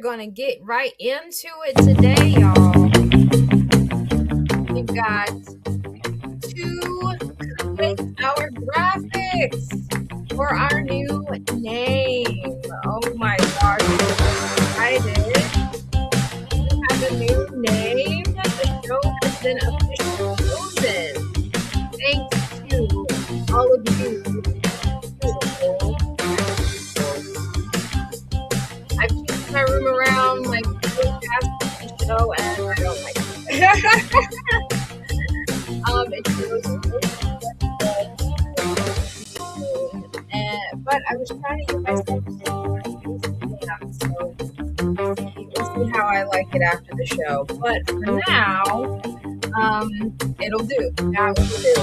Gonna get right into it today, y'all. We've got to create our graphics for our new name. Oh my gosh, I'm excited. We have a new name. The show has been officially chosen. Thanks to all of you. My room around like really fast the show, and I don't like it. But I was trying to get myself so we'll see how I like it after the show. But for now, it'll do. That will do.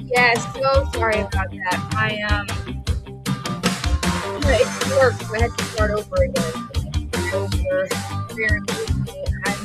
Yes, so sorry about that. It worked, so I had to start over again. I'm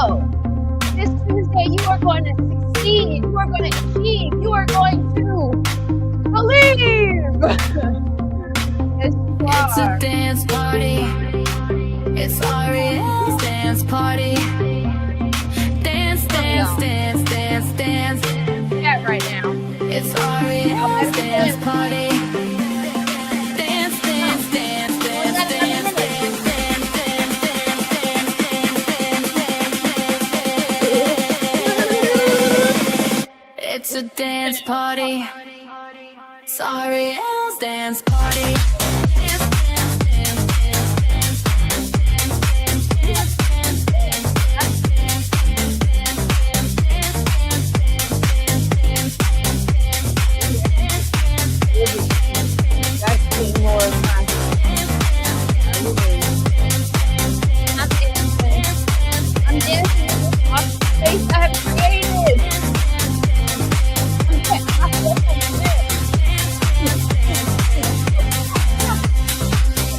go. This Tuesday, you are going to succeed. You are going to achieve. You are going to believe. Yes, you It's a are. dance party. It's Ariel's dance party. Dance, dance, dance, dance, dance. Yeah, right now. It's Ariel's dance party. Dance, dance, dance, dance, dance, dance, dance, dance, dance, dance, dance. It's a dance party. It's Ariel's dance party. Dance, dance, dance, dance, dance, dance, dance, dance, dance, dance, dance, dance, dance, dance, dance, dance, dance, dance, That's being more of my I'm dancing off the space I have created.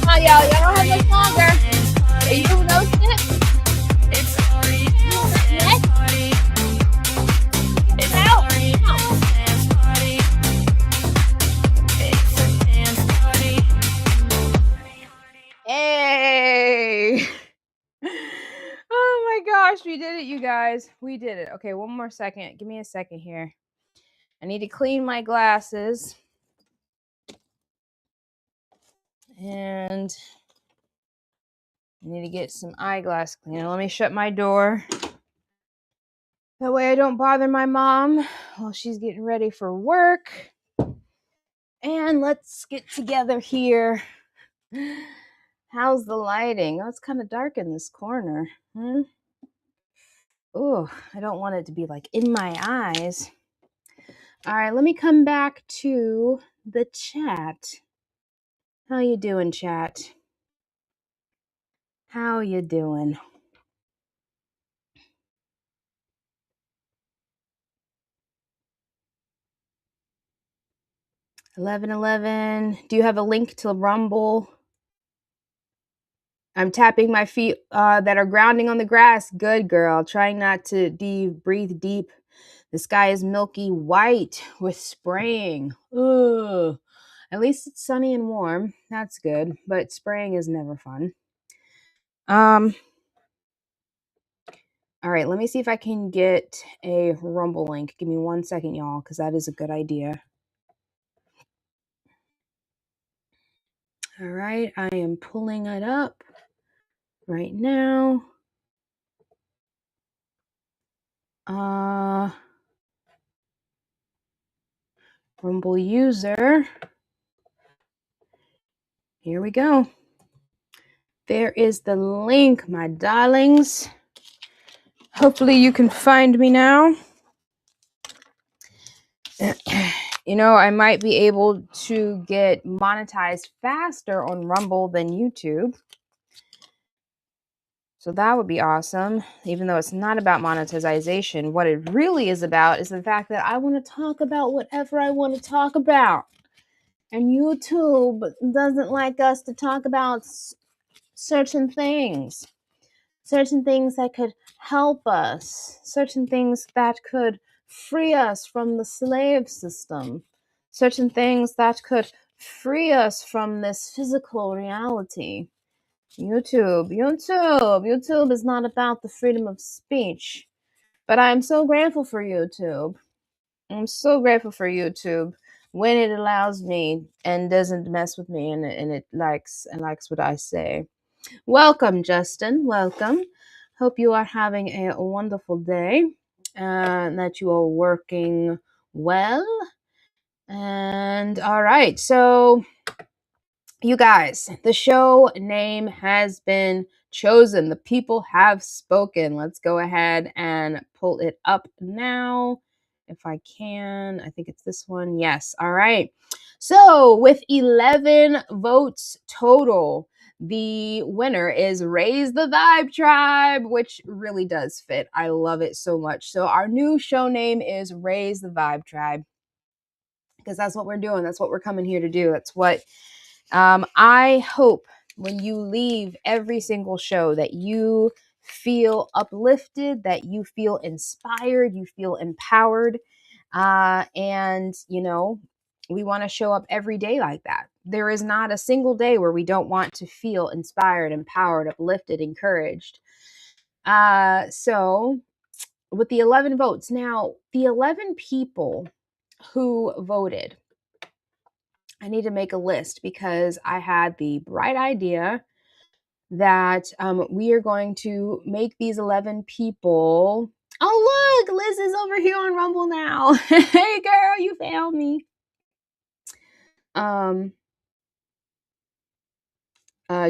Come on, y'all don't have much longer. You know it? It's Ariel's dance party. It's Ariel's dance party. It's a dance party. Hey! Oh my gosh, we did it, you guys. We did it. Okay, one more second. Give me a second here. I need to clean my glasses. And I need to get some eyeglass cleaner. Let me shut my door. That way I don't bother my mom while she's getting ready for work. And let's get together here. How's the lighting? Oh, it's kind of dark in this corner. Oh, I don't want it to be like in my eyes. All right, let me come back to the chat. How you doing, chat? How you doing? $11.11. Do you have a link to Rumble? I'm tapping my feet that are grounding on the grass. Good girl. Trying not to breathe deep. The sky is milky white with spraying. Ugh. At least it's sunny and warm. That's good. But spraying is never fun. All right, let me see if I can get a Rumble link. Give me 1 second, y'all, because that is a good idea. All right, I am pulling it up right now. Rumble user. Here we go. There is the link, my darlings. Hopefully you can find me now. You know, I might be able to get monetized faster on Rumble than YouTube. So that would be awesome, even though it's not about monetization. What it really is about is the fact that I want to talk about whatever I want to talk about. And YouTube doesn't like us to talk about certain things that could help us, certain things that could free us from the slave system, certain things that could free us from this physical reality. YouTube is not about the freedom of speech, but I'm so grateful for YouTube. I'm so grateful for YouTube when it allows me and doesn't mess with me and it likes what I say. Welcome, Justin. Welcome. Hope you are having a wonderful day and that you are working well. And all right, so you guys, the show name has been chosen. The people have spoken. Let's go ahead and pull it up now. If I can, I think it's this one. Yes. All right. So with 11 votes total, the winner is Raise the Vibe Tribe, which really does fit. I love it so much. So our new show name is Raise the Vibe Tribe because that's what we're doing. That's what we're coming here to do. That's what I hope when you leave every single show that you feel uplifted, that you feel inspired, you feel empowered. And, we want to show up every day like that. There is not a single day where we don't want to feel inspired, empowered, uplifted, encouraged. So, with the 11 votes, now the 11 people who voted, I need to make a list because I had the bright idea that we are going to make these 11 people. Oh, look, Liz is over here on Rumble now. Hey, girl, you found me.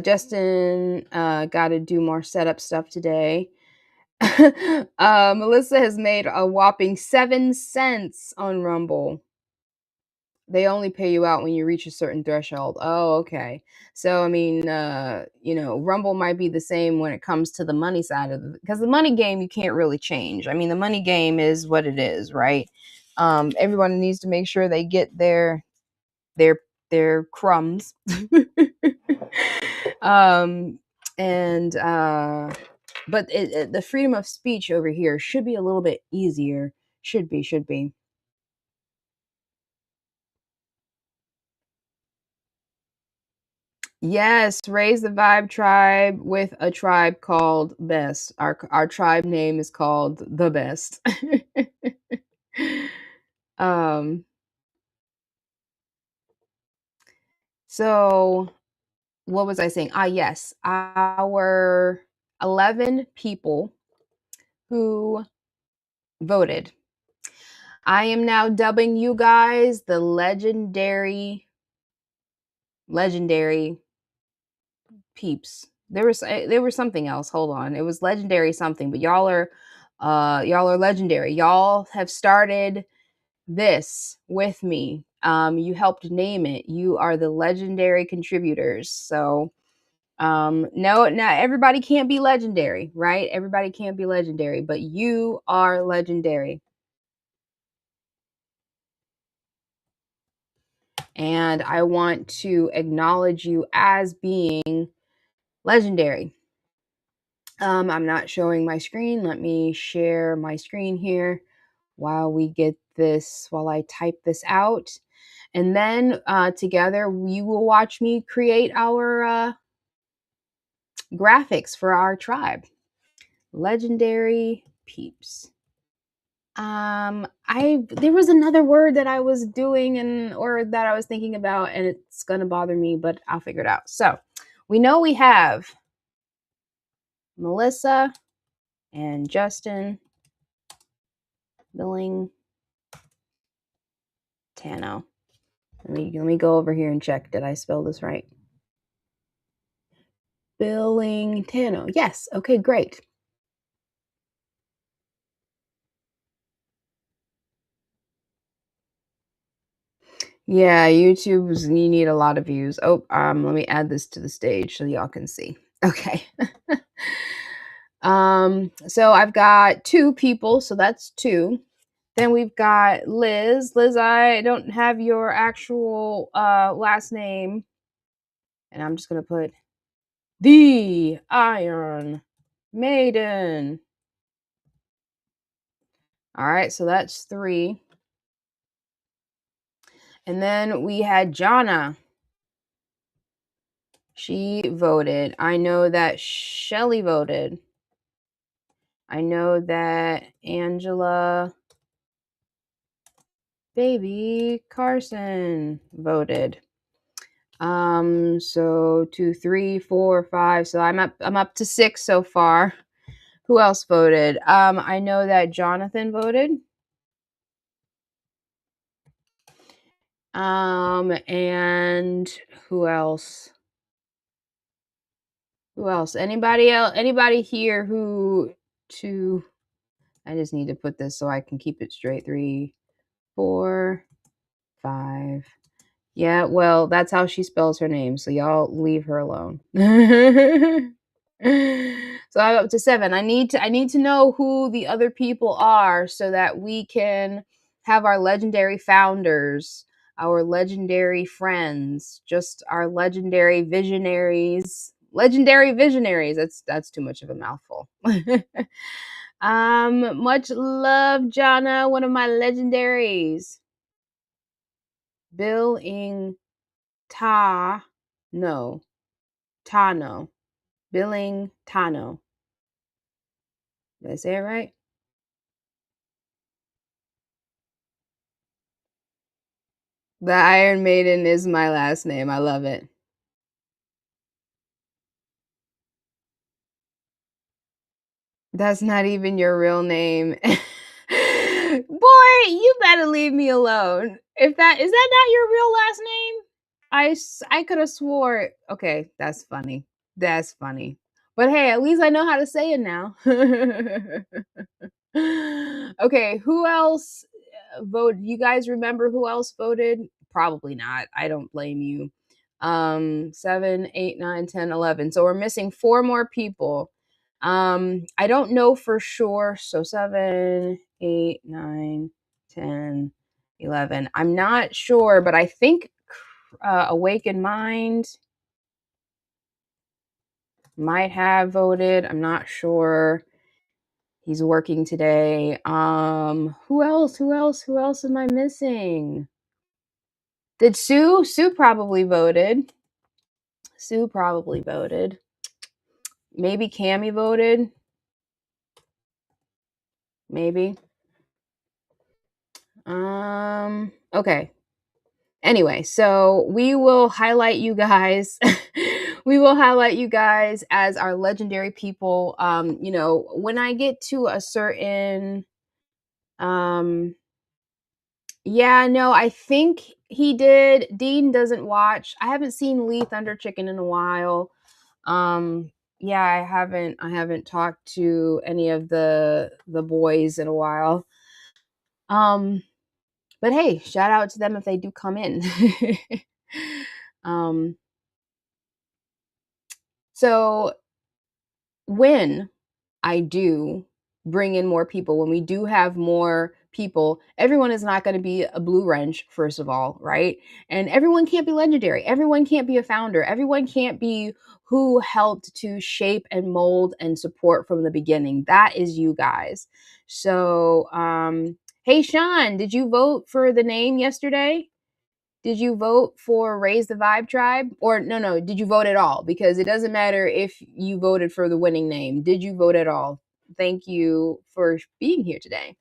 Justin got to do more setup stuff today. Melissa has made a whopping 7 cents on Rumble. They only pay you out when you reach a certain threshold. Oh, okay. So, I mean, Rumble might be the same when it comes to the money side of it, because the money game you can't really change. I mean, the money game is what it is, right? Everyone needs to make sure they get their crumbs. But the freedom of speech over here should be a little bit easier. Should be. Yes, raise the vibe tribe with a tribe called Best. Our tribe name is called The Best. So what was I saying? Yes, our 11 people who voted. I am now dubbing you guys the legendary peeps. There was something else. Hold on. It was legendary something, but y'all are legendary. Y'all have started this with me. You helped name it. You are the legendary contributors. So no, not everybody can't be legendary, right? Everybody can't be legendary, but you are legendary. And I want to acknowledge you as being legendary. I'm not showing my screen. Let me share my screen here while I type this out. And then together you will watch me create our graphics for our tribe. Legendary peeps. There was another word that I was doing or that I was thinking about, and it's gonna bother me, but I'll figure it out. So we know we have Melissa and Justin Billing Tano. Let me go over here and check. Did I spell this right? Billing Tano. Yes. Okay, great. Yeah, YouTube's, you need a lot of views. Oh, let me add this to the stage so y'all can see. Okay. So I've got 2 people, so that's 2. Then we've got Liz. Liz, I don't have your actual last name. And I'm just gonna put the Iron Maiden. All right, so that's 3. And then we had Jonna. She voted. I know that Shelly voted. I know that Angela Baby Carson voted. So 2, 3, 4, 5. So I'm up to 6 so far. Who else voted? I know that Jonathan voted. And who else? Anybody else? Anybody here I just need to put this so I can keep it straight. 3, 4, 5. Yeah, well, that's how she spells her name. So y'all leave her alone. So I'm up to 7. I need to know who the other people are so that we can have our legendary founders, our legendary friends, just our legendary visionaries, Legendary visionaries. That's too much of a mouthful. Much love, Jana, one of my legendaries. Billing Ta no. Tano. Billing Tano. Did I say it right? The Iron Maiden is my last name. I love it. That's not even your real name. Boy, you better leave me alone. If that is that not your real last name? I could have swore. Okay, that's funny. That's funny. But hey, at least I know how to say it now. Okay, who else voted? You guys remember who else voted? Probably not. I don't blame you. 7, 8, 9, 10, 11. So we're missing 4 more people. I don't know for sure. So 7, 8, 9, 10, 11. I'm not sure, but I think Awakened Mind might have voted. I'm not sure. He's working today. Who else? Who else? Who else am I missing? Did Sue? Sue probably voted. Sue probably voted. Maybe Cammy voted. Maybe. Okay. Anyway, so we will highlight you guys. We will highlight you guys as our legendary people. You know, when I get to a certain yeah, no, I think he did. Dean doesn't watch. I haven't seen Lee Thunder Chicken in a while. Yeah, I haven't talked to any of the boys in a while. But hey, shout out to them if they do come in. um so when I do bring in more people, when we do have more people, everyone is not going to be a blue wrench, first of all, right? And everyone can't be legendary. Everyone can't be a founder. Everyone can't be who helped to shape and mold and support from the beginning. That is you guys. So, hey, Sean, did you vote for the name yesterday? Did you vote for Raise the Vibe Tribe? Or no, did you vote at all? Because it doesn't matter if you voted for the winning name. Did you vote at all? Thank you for being here today.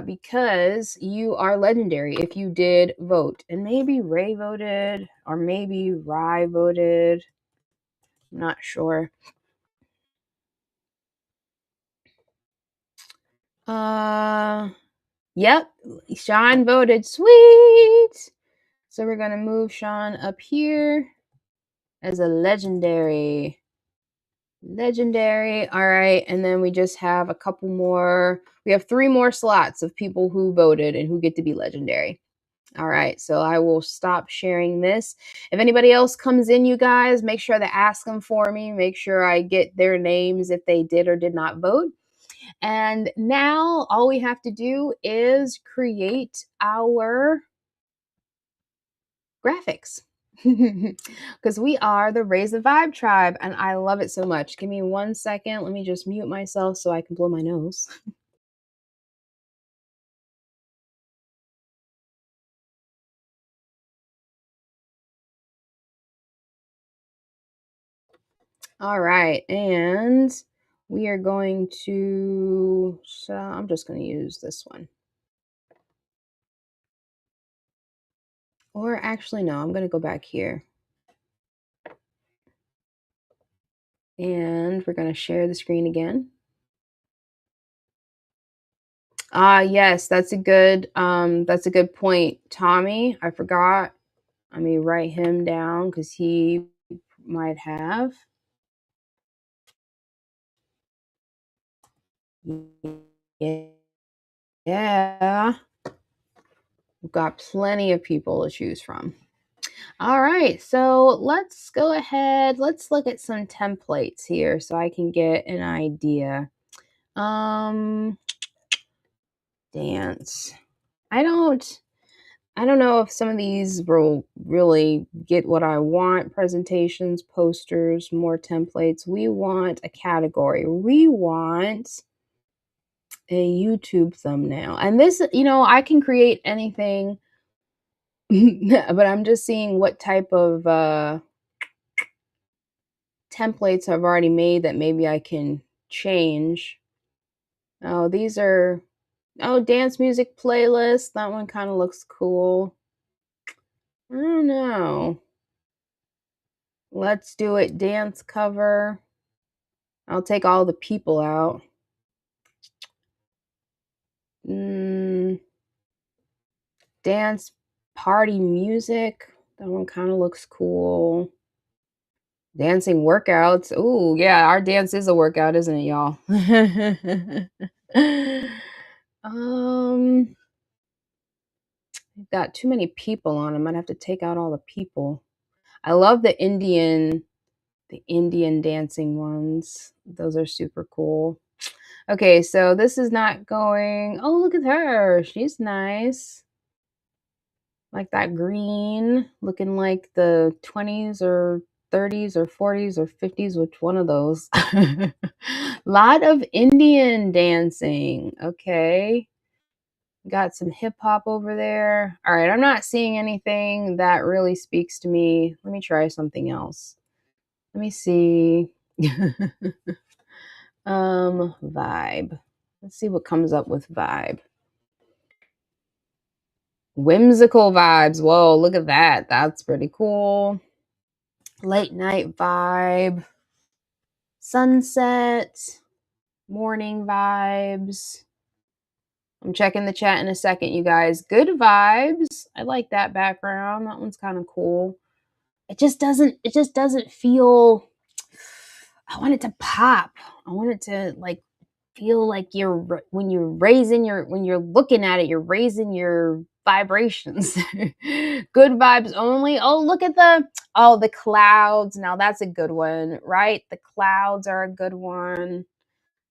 Because you are legendary if you did vote. And maybe Ray voted, or maybe Rye voted. I'm not sure. Yep, Sean voted. Sweet. So we're gonna move Sean up here as a legendary. Legendary. All right. And then we just have a couple more. We have 3 more slots of people who voted and who get to be legendary. All right. So I will stop sharing this. If anybody else comes in, you guys, make sure to ask them for me. Make sure I get their names if they did or did not vote. And now all we have to do is create our graphics. Because we are the Raise the Vibe tribe, and I love it so much. Give me 1 second. Let me just mute myself so I can blow my nose. All right, and we are going to, so I'm just going to use this one. Or actually, no, I'm going to go back here. And we're going to share the screen again. Yes, that's a good point. Tommy, I forgot. Let me write him down because he might have. Yeah. We've got plenty of people to choose from. All right, so let's go ahead. Let's look at some templates here so I can get an idea. Dance. I don't I don't know if some of these will really get what I want. Presentations, posters, more templates. We want a category. We want a YouTube thumbnail. And this, I can create anything, but I'm just seeing what type of templates I've already made that maybe I can change. Oh, these are, dance music playlist. That one kind of looks cool. I don't know. Let's do it. Dance cover. I'll take all the people out. Dance party music. That one kind of looks cool. Dancing workouts. Ooh, yeah, our dance is a workout, isn't it, y'all? um, I've got too many people on them. I'd have to take out all the people. I love the Indian dancing ones. Those are super cool. Okay, so this is not going. Oh, look at her. She's nice. Like that green, looking like the 20s or 30s or 40s or 50s, which one of those? Lot of Indian dancing. Okay. Got some hip hop over there. All right, I'm not seeing anything that really speaks to me. Let me try something else. Let me see. Vibe. Let's see what comes up with vibe. Whimsical vibes. Whoa, look at that. That's pretty cool. Late night vibe. Sunset. Morning vibes. I'm checking the chat in a second, you guys. Good vibes. I like that background. That one's kind of cool. It just doesn't feel, I want it to pop. I want it to like feel like when you're looking at it, you're raising your vibrations. Good vibes only. Oh, look at the clouds. Now that's a good one, right? The clouds are a good one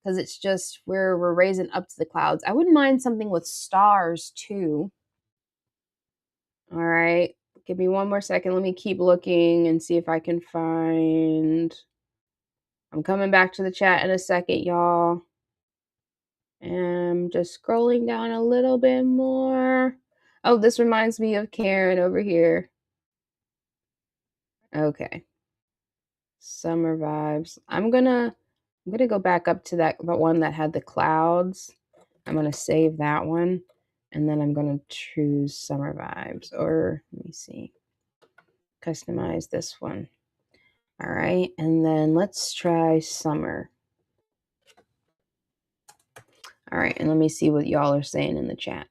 because it's just we're raising up to the clouds. I wouldn't mind something with stars too. All right. Give me one more second. Let me keep looking and see if I can find. I'm coming back to the chat in a second, y'all. And just scrolling down a little bit more. Oh, this reminds me of Karen over here. Okay. Summer vibes. I'm gonna go back up to that one that had the clouds. I'm gonna save that one. And then I'm gonna choose summer vibes. Or let me see. Customize this one. All right. And then let's try summer. All right. And let me see what y'all are saying in the chat.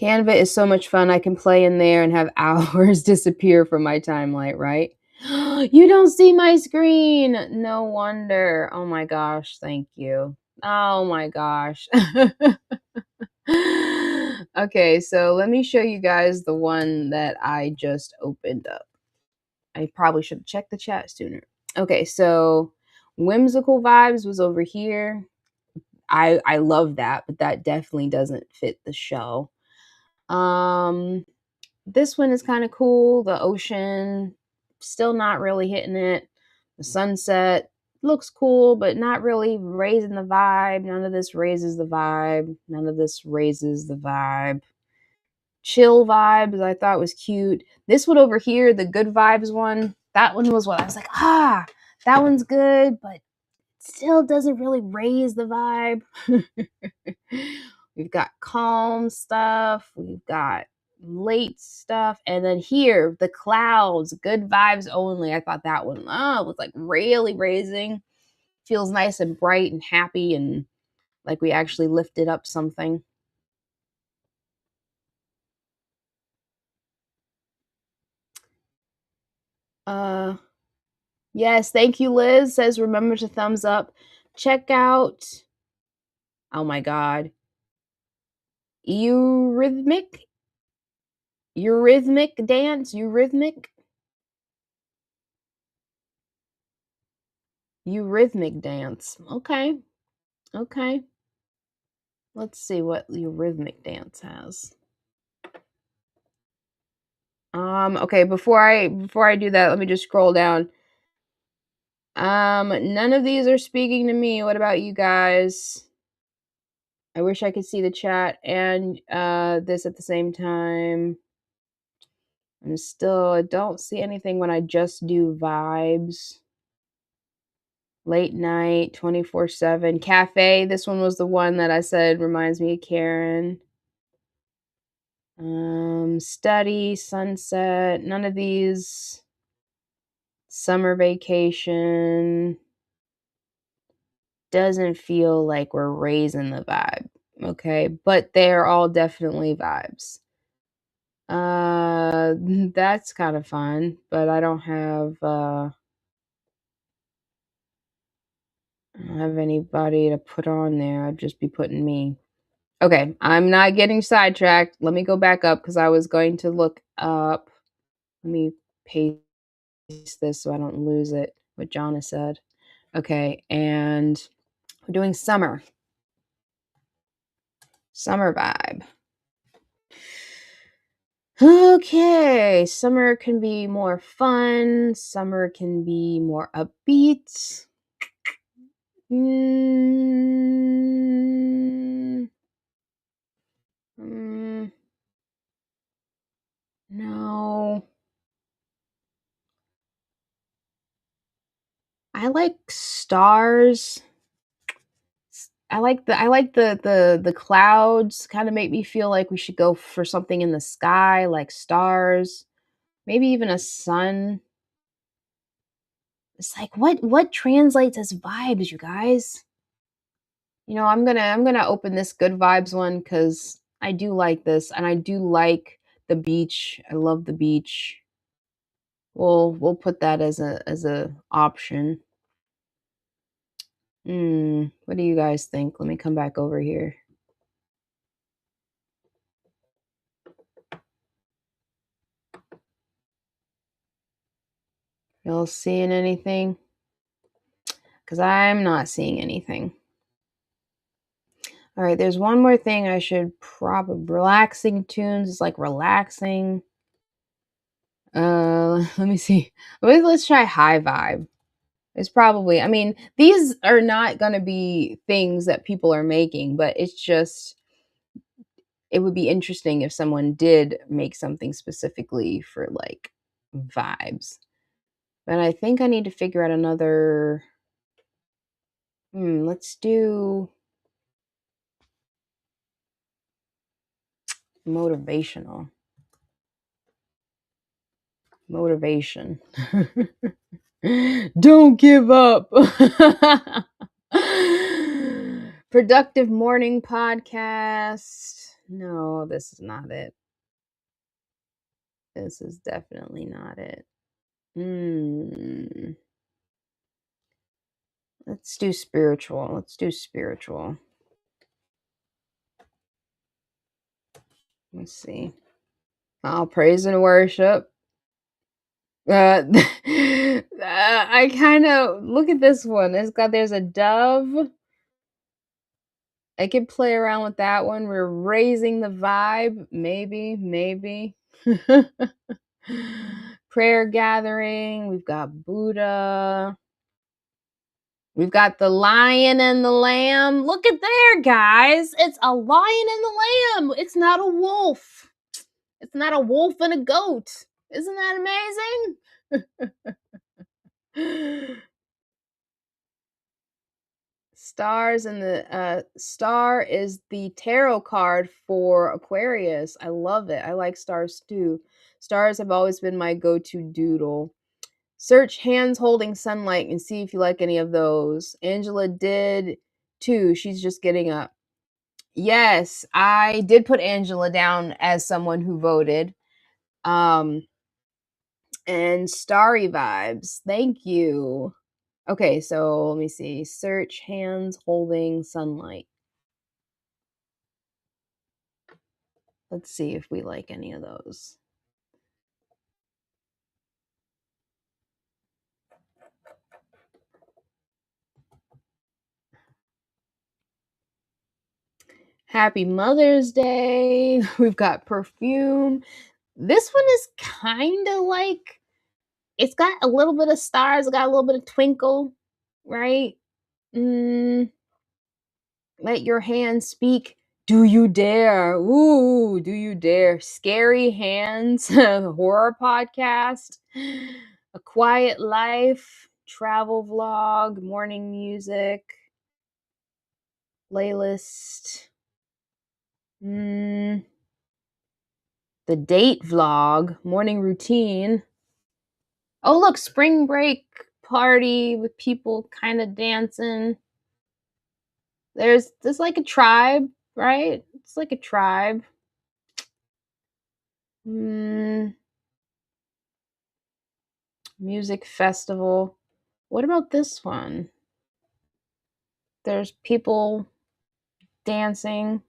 Canva is so much fun. I can play in there and have hours disappear from my timeline, right? You don't see my screen. No wonder. Oh my gosh. Thank you. Oh my gosh. Okay, so let me show you guys the one that I just opened up. I probably should have checked the chat sooner. Okay, so Whimsical Vibes was over here. I love that, but that definitely doesn't fit the show. This one is kind of cool. The ocean, still not really hitting it. The sunset looks cool, but not really raising the vibe. None of this raises the vibe. None of this raises the vibe. Chill vibes, I thought was cute. This one over here, the good vibes one, that one was what I was like, that one's good, but still doesn't really raise the vibe. We've got calm stuff. We've got late stuff. And then here, the clouds, good vibes only. I thought that one was like really raising. Feels nice and bright and happy and like we actually lifted up something. Yes, thank you, Liz. Says remember to thumbs up. Check out, oh my God, Eurythmic dance, Eurythmic dance. Okay. Let's see what Eurythmic Dance has. Okay, before I do that, let me just scroll down. None of these are speaking to me. What about you guys? I wish I could see the chat and this at the same time. I don't see anything when I just do vibes. Late night, 24/7. Cafe, this one was the one that I said reminds me of Karen. Study, sunset, none of these. Summer vacation. Doesn't feel like we're raising the vibe. Okay, but they're all definitely vibes. That's kind of fun, but I don't have anybody to put on there. I'd just be putting me. Okay, I'm not getting sidetracked. Let me go back up because I was going to look up. Let me paste this so I don't lose it, what Jonna said. Okay, and we're doing summer. Summer vibe. Okay, summer can be more fun. Summer can be more upbeat. No. I like stars. I like the clouds kind of make me feel like we should go for something in the sky, like stars, maybe even a sun. It's like what translates as vibes, you guys? You know, I'm gonna open this good vibes one because I do like this and I do like the beach. I love the beach. We'll put that as a option. What do you guys think? Let me come back over here. Y'all seeing anything? Because I'm not seeing anything. All right, there's one more thing I should probably relaxing tunes. It's like relaxing. Let me see. Let's try high vibe. It's probably, I mean, these are not going to be things that people are making, but it's just, it would be interesting if someone did make something specifically for like vibes. But I think I need to figure out another. Let's do motivational. Motivation. Don't give up. Productive morning podcast. No, this is not it. This is definitely not it. Let's do spiritual. Let's do spiritual. Let's see. All praise and worship. I kind of look at this one. There's a dove. I could play around with that one. We're raising the vibe. Maybe. Prayer gathering. We've got Buddha. We've got the lion and the lamb. Look at there, guys. It's a lion and the lamb. It's not a wolf. It's not a wolf and a goat. Isn't that amazing? Stars and the star is the tarot card for Aquarius. I love it. I like stars too. Stars have always been my go-to doodle. Search hands holding sunlight and see if you like any of those. Angela did too. She's just getting up. Yes, I did put Angela down as someone who voted. And starry vibes. Thank you. Okay, so let me see. Search hands holding sunlight. Let's see if we like any of those. Happy Mother's Day. We've got perfume. This one is kind of like, it's got a little bit of stars, got a little bit of twinkle, right? Mm, let your hands speak. Do you dare? Ooh, do you dare? Scary Hands, horror podcast, A Quiet Life, travel vlog, morning music, playlist. The date vlog, morning routine. Oh, look, spring break party with people kind of dancing. There's like a tribe, right? It's like a tribe. Music festival. What about this one? There's people dancing.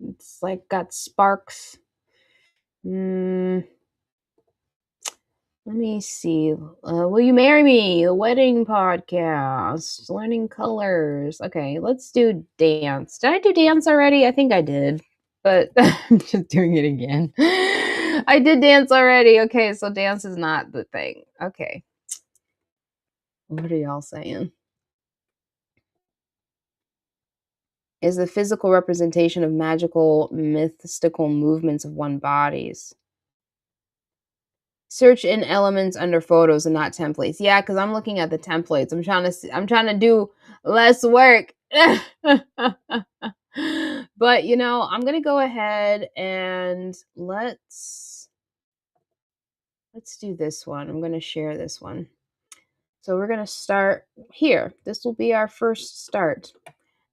It's like got sparks. Let me see. Will you marry me? The wedding podcast. Learning colors. Okay, let's do dance. Did I do dance already? I think I did, but I'm just doing it again. I did dance already. Okay, so dance is not the thing. Okay. What are y'all saying? Is the physical representation of magical, mystical movements of one bodies. Search in elements under photos and not templates. Yeah, because I'm looking at the templates. I'm trying to do less work. But I'm gonna go ahead and let's do this one. I'm gonna share this one. So we're gonna start here. This will be our first start.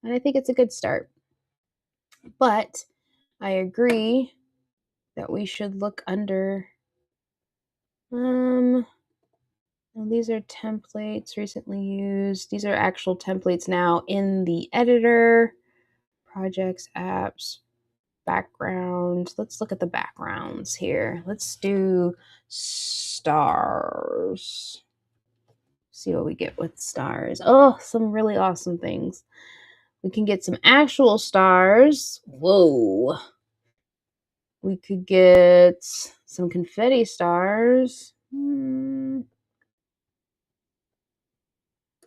And I think it's a good start. But I agree that we should look under these are templates recently used. These are actual templates now in the editor. Projects, apps, background. Let's look at the backgrounds here. Let's do stars. See what we get with stars. Oh, some really awesome things. We can get some actual stars. Whoa. We could get some confetti stars.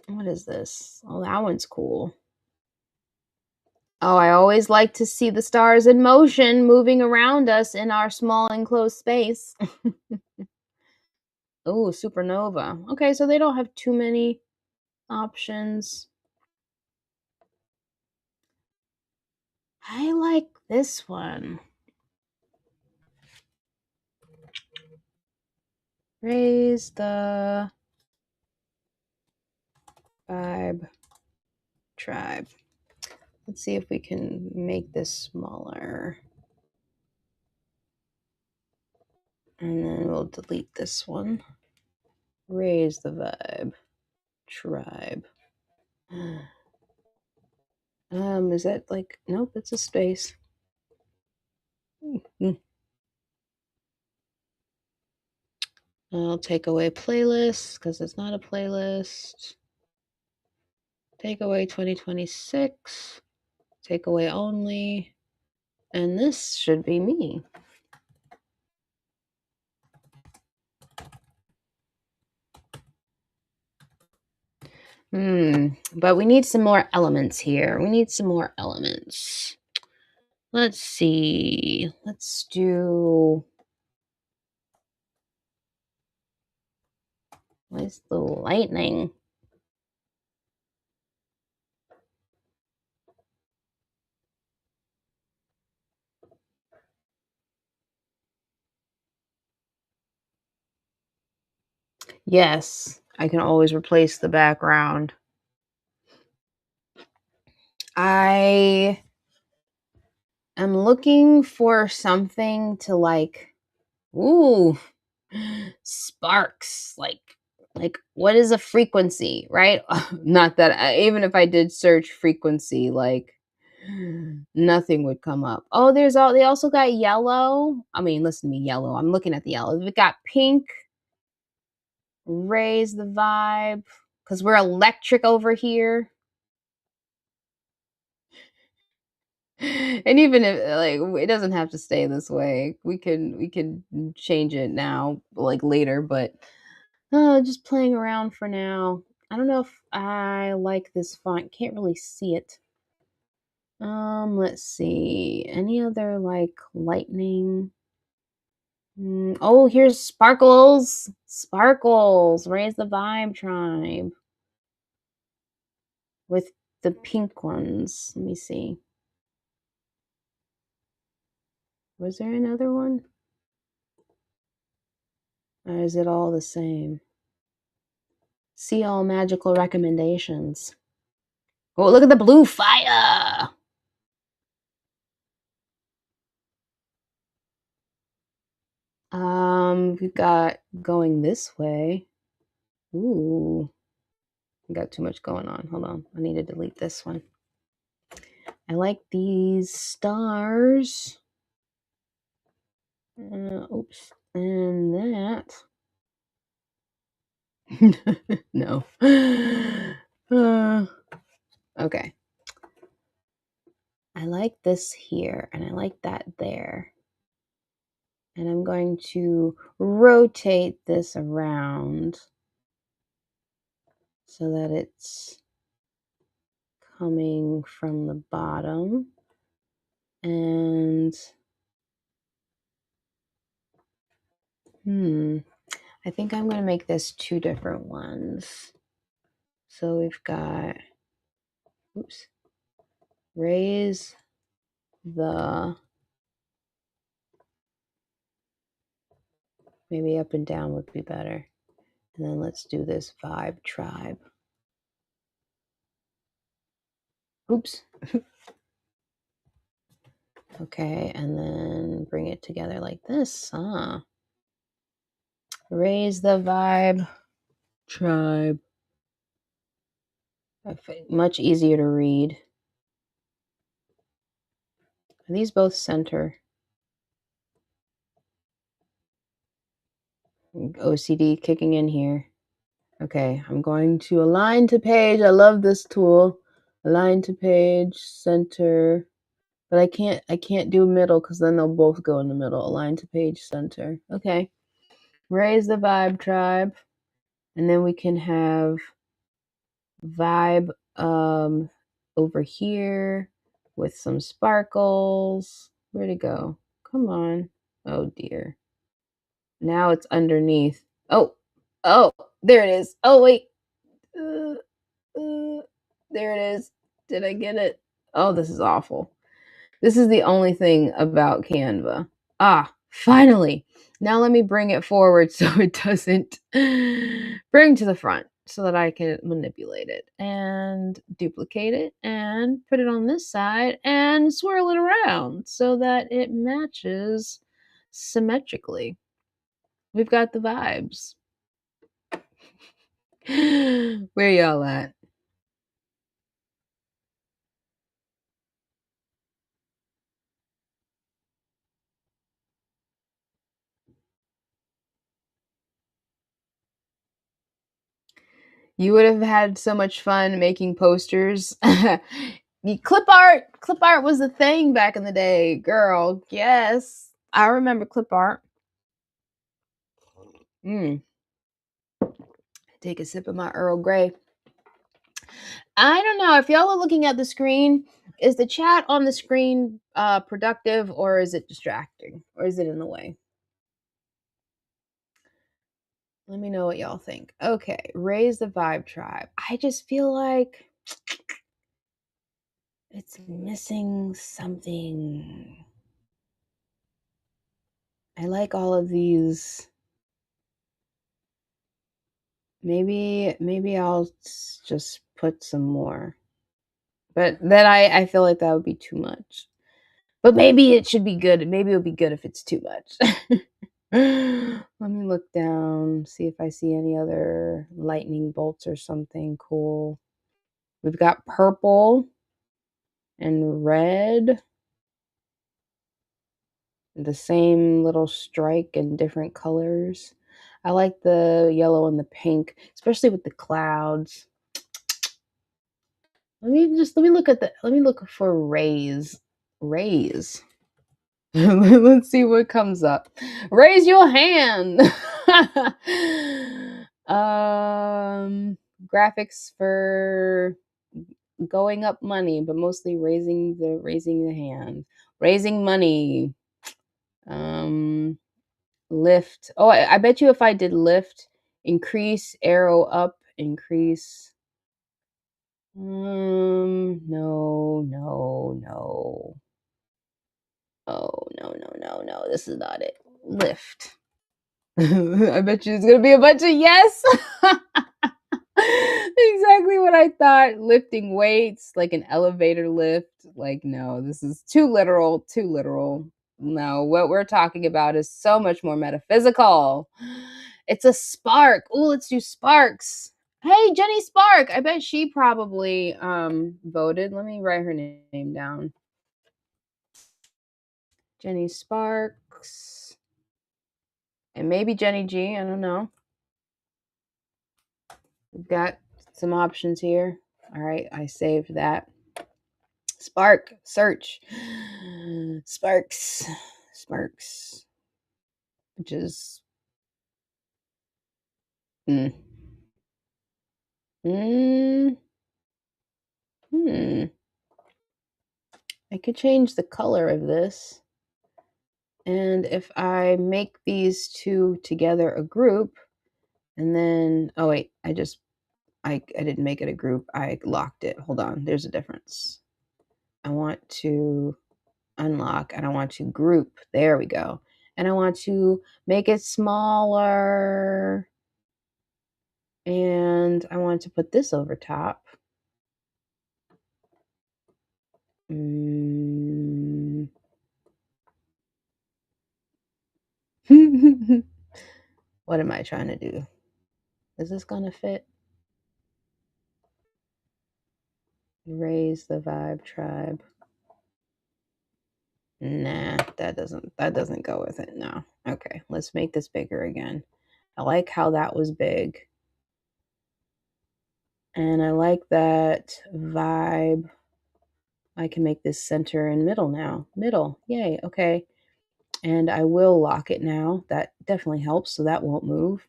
What is this? Oh, that one's cool. Oh, I always like to see the stars in motion moving around us in our small enclosed space. Oh, supernova. Okay, so they don't have too many options. I like this one. Raise the vibe tribe. Let's see if we can make this smaller. And then we'll delete this one. Raise the vibe tribe. Is that like, nope, it's a space. I'll take away playlist because it's not a playlist. Take away 2026. Take away only. And this should be me. But we need some more elements here. We need some more elements. Let's see. Let's do... Where's the lightning? Yes, I can always replace the background. I am looking for something to like, ooh, sparks. Like what is a frequency, right? Not that even if I did search frequency, like nothing would come up. Oh, they also got yellow. I mean, listen to me, yellow. I'm looking at the yellow. We got pink. Raise the vibe because we're electric over here. And even if it doesn't have to stay this way. We can change it now, like later, but just playing around for now. I don't know if I like this font. Can't really see it. Let's see. Any other like lightning? Oh, here's sparkles. Sparkles. Raise the vibe tribe with the pink ones. Let me see. Was there another one? Or is it all the same? See all magical recommendations. Oh, look at the blue fire. We've got going this way. Ooh, we got too much going on. Hold on. I need to delete this one. I like these stars. Oops. And that. No. Okay. I like this here, and I like that there. And I'm going to rotate this around so that it's coming from the bottom. And I think I'm going to make this two different ones. So we've got, oops, raise the, maybe up and down would be better. And then let's do this vibe tribe. Oops. Okay, and then bring it together like this. Raise the vibe tribe. Much easier to read. Are these both center? OCD kicking in here. Okay, I'm going to align to page. I love this tool. Align to page, center. But I can't do middle because then they'll both go in the middle. Align to page, center. Okay. Raise the vibe tribe. And then we can have vibe over here with some sparkles. Where'd it go? Come on. Oh dear. Now it's underneath. Oh, there it is. Oh, wait. There it is. Did I get it? Oh, this is awful. This is the only thing about Canva. Finally. Now let me bring it forward so it doesn't bring to the front so that I can manipulate it and duplicate it and put it on this side and swirl it around so that it matches symmetrically. We've got the vibes. Where y'all at? You would have had so much fun making posters. Clip art was the thing back in the day, girl. Yes, I remember clip art. Take a sip of my Earl Grey. I don't know if y'all are looking at the screen. Is the chat on the screen productive, or is it distracting, or is it in the way? Let me know what y'all think. Okay, raise the vibe tribe. I just feel like it's missing something. I like all of these. Maybe I'll just put some more. But then I feel like that would be too much. But maybe it should be good. Maybe it'll be good if it's too much. Let me look down, see if I see any other lightning bolts or something cool. We've got purple and red. The same little strike in different colors. I like the yellow and the pink, especially with the clouds. Let me look for rays. Raise. Let's see what comes up. Raise your hand. Graphics for going up money, but mostly raising the hand. Raising money. Lift. Oh, I bet you if I did lift, increase, arrow up, increase. No, no, no. Oh, no, no, no, no. This is not it. Lift. I bet you it's gonna be a bunch of yes. Exactly what I thought. Lifting weights, like an elevator lift. Like, no, this is too literal, too literal. No, what we're talking about is so much more metaphysical. It's a spark. Oh, let's do sparks. Hey, Jenny Spark. I bet she probably voted. Let me write her name down. Jenny Sparks. And maybe Jenny G. I don't know. We've got some options here. All right, I saved that. Spark, search. Sparks, sparks, which is. Mm. Mm. Hmm. I could change the color of this. And if I make these two together a group, and then, oh wait, I didn't make it a group. I locked it. Hold on, there's a difference. I want to unlock and I want to group. There we go. And I want to make it smaller. And I want to put this over top. Mm. What am I trying to do? Is this going to fit? Raise the vibe tribe. Nah, that doesn't go with it. No. Okay, let's make this bigger again. I like how that was big. And I like that vibe. I can make this center and middle now. Middle. Yay. Okay. And I will lock it now. That definitely helps, so that won't move.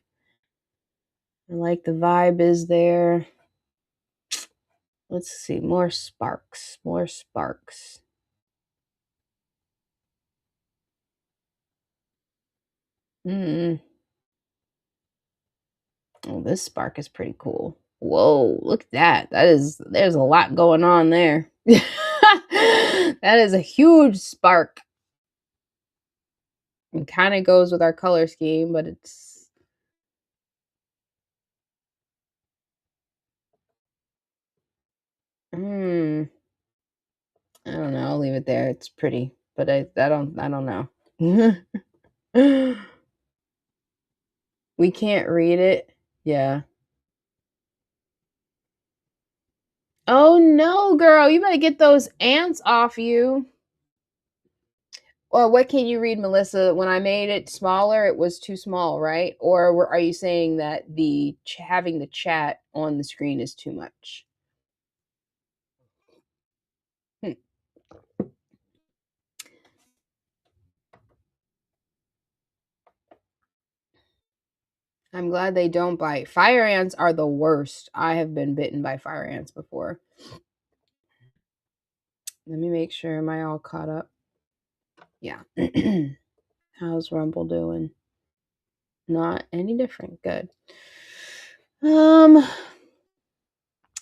I like the vibe is there. Let's see. More sparks. More sparks. Mm. Oh, this spark is pretty cool. Whoa, look at that. There's a lot going on there. That is a huge spark. It kind of goes with our color scheme, but it's I don't know. I'll leave it there. It's pretty, but I don't know. We can't read it. Yeah. Oh no, girl, you better get those ants off you. Or what can you read, Melissa? When I made it smaller, it was too small, right? Or are you saying that having the chat on the screen is too much? Hmm. I'm glad they don't bite. Fire ants are the worst. I have been bitten by fire ants before. Let me make sure. Am I all caught up? Yeah. How's Rumble doing? Not any different. Good.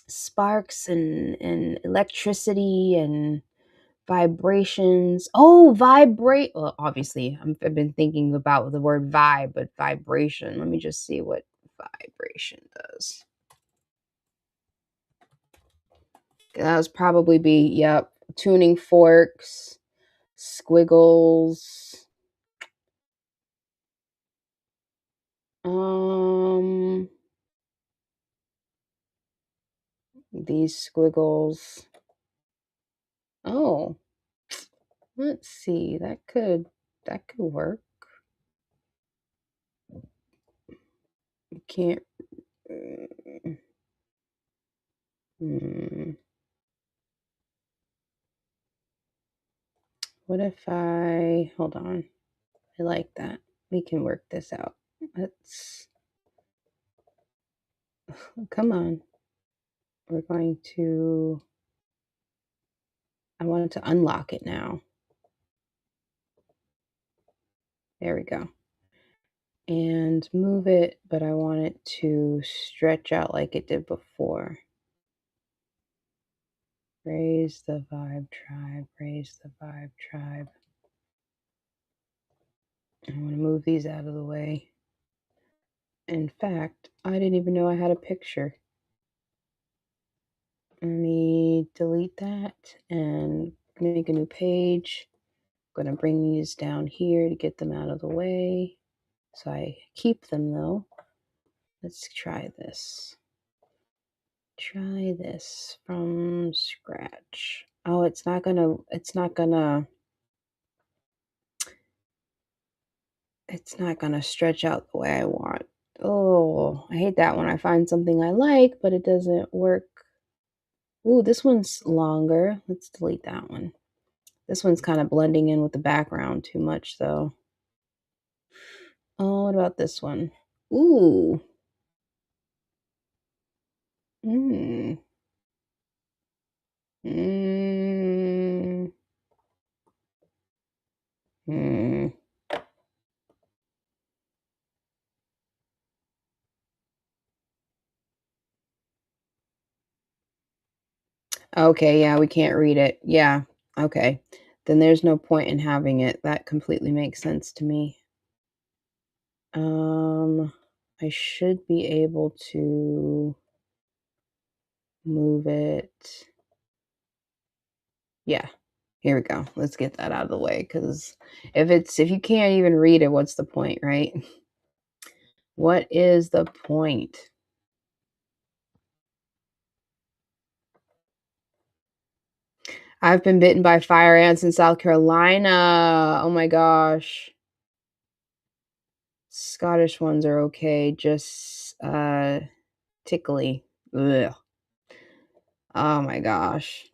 Sparks and electricity and vibrations. Oh, vibrate. Well, obviously, I've been thinking about the word vibe, but vibration. Let me just see what vibration does. That was probably be, yep, tuning forks, squiggles. These squiggles. Oh, let's see. That could work. You can't. What if hold on. I like that. We can work this out. Let's, come on. We're going to, I wanted to unlock it now. There we go. And move it, but I want it to stretch out like it did before. Raise the vibe tribe, raise the vibe tribe. I want to move these out of the way. In fact, I didn't even know I had a picture. Let me delete that and make a new page. I'm going to bring these down here to get them out of the way. So I keep them though. Let's try this. Try this from scratch. Oh, it's not gonna stretch out the way I want. Oh, I hate that when I find something I like, but it doesn't work. Ooh, this one's longer. Let's delete that one. This one's kind of blending in with the background too much, though. Oh, what about this one? Ooh. Mmm. Mmm. Mmm. Okay, yeah, we can't read it. Yeah, okay. Then there's no point in having it. That completely makes sense to me. I should be able to move it. Yeah, here we go. Let's get that out of the way, because if you can't even read it, what's the point, right? What is the point? I've been bitten by fire ants in South Carolina. Oh my gosh. Scottish ones are okay, just tickly. Ugh. Oh my gosh.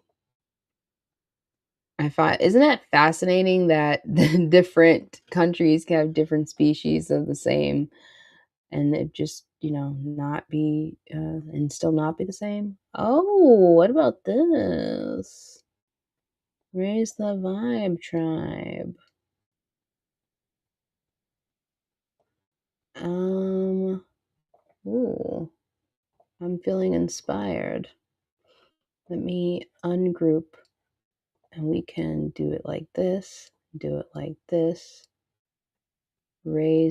I find, isn't that fascinating that different countries can have different species of the same, and it just, not be and still not be the same? Oh, what about this? Raise the vibe tribe. Ooh, I'm feeling inspired. Let me ungroup, and we can do it like this, do it like this. Bring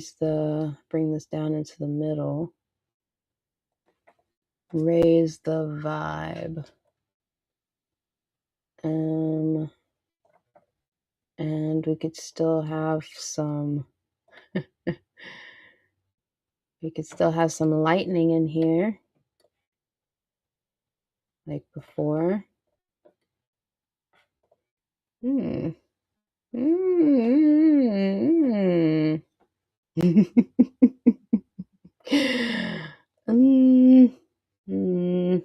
this down into the middle. Raise the vibe. And we could still have some lightning in here, like before. Hmm. Mm. mm. Mm.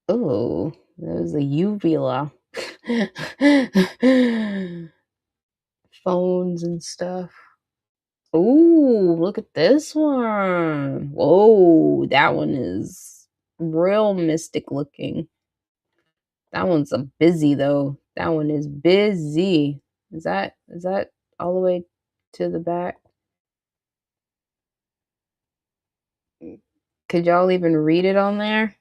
Oh, that was a uvula. Phones and stuff. Oh, look at this one. Whoa, that one is real mystic looking. That one's a busy though. That one is busy. Is that all the way to the back? Could y'all even read it on there?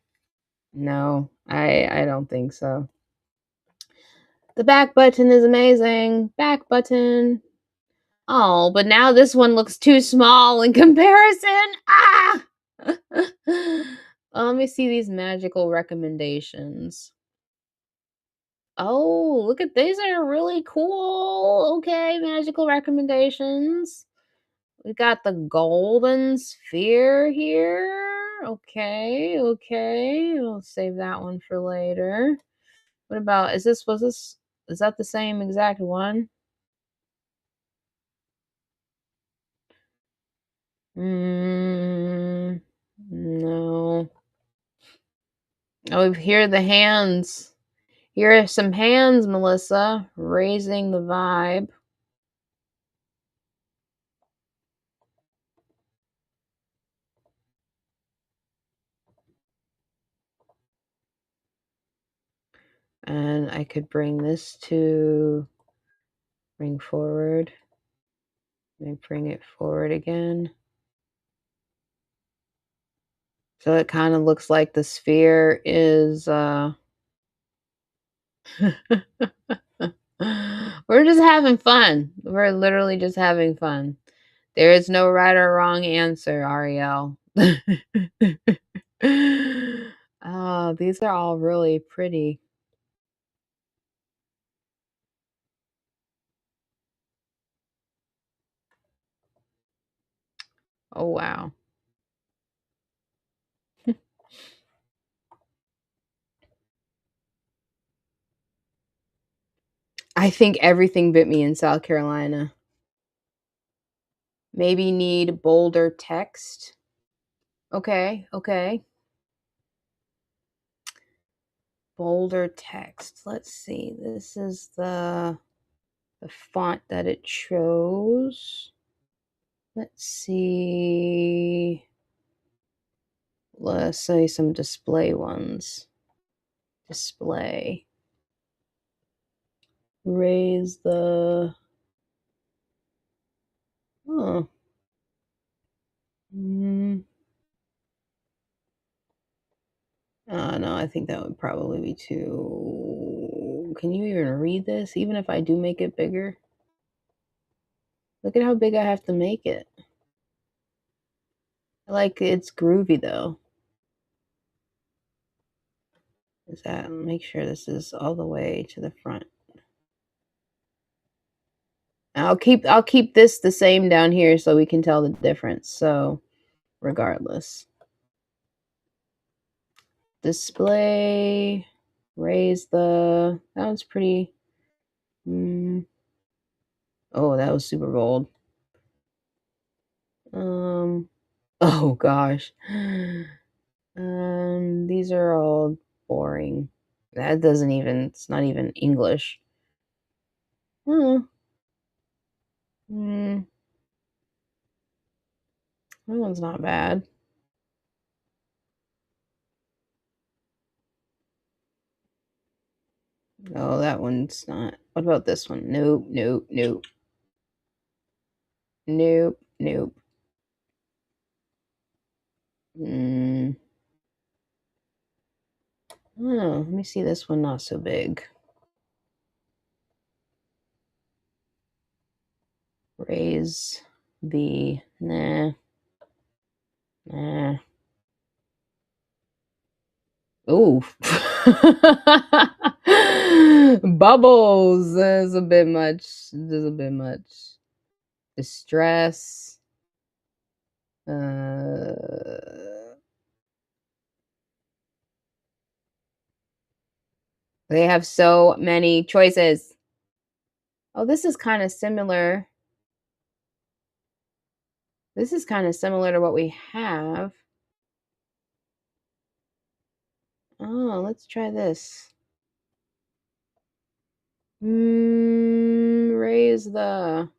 No, I don't think so. The back button is amazing. Back button. Oh, but now this one looks too small in comparison. Ah! Let me see these magical recommendations. Oh, look at these are really cool. Okay, magical recommendations. We got the golden sphere here. Okay, okay. We'll save that one for later. What about, is that the same exact one? No. Oh, here are the hands. Here are some hands, Melissa, raising the vibe. And I could bring this to bring forward. Let me bring it forward again. So it kind of looks like the sphere is we're just having fun. We're literally just having fun. There is no right or wrong answer, Ariel. Oh, these are all really pretty. Oh, wow. I think everything bit me in South Carolina. Maybe need bolder text. Okay, okay. Bolder text. Let's see. This is the font that it chose. Let's see. Let's say some display ones. Display. Raise the. Oh. No, I think that would probably be too. Can you even read this? Even if I do make it bigger? Look at how big I have to make it. Like, it's groovy though. Is that, make sure this is all the way to the front. I'll keep this the same down here so we can tell the difference. So regardless. Display, raise the, that was pretty, oh, that was super bold. Oh gosh. These are all boring. That doesn't even, it's not even English. Hmm. That one's not bad. No, that one's not. What about this one? Nope, nope, nope. Nope, nope. Oh, let me see this one, not so big. Raise the, nah. Ooh. Bubbles is a bit much. There's a bit much. Distress. They have so many choices. Oh, this is kind of similar. This is kind of similar to what we have. Oh, let's try this. Raise the.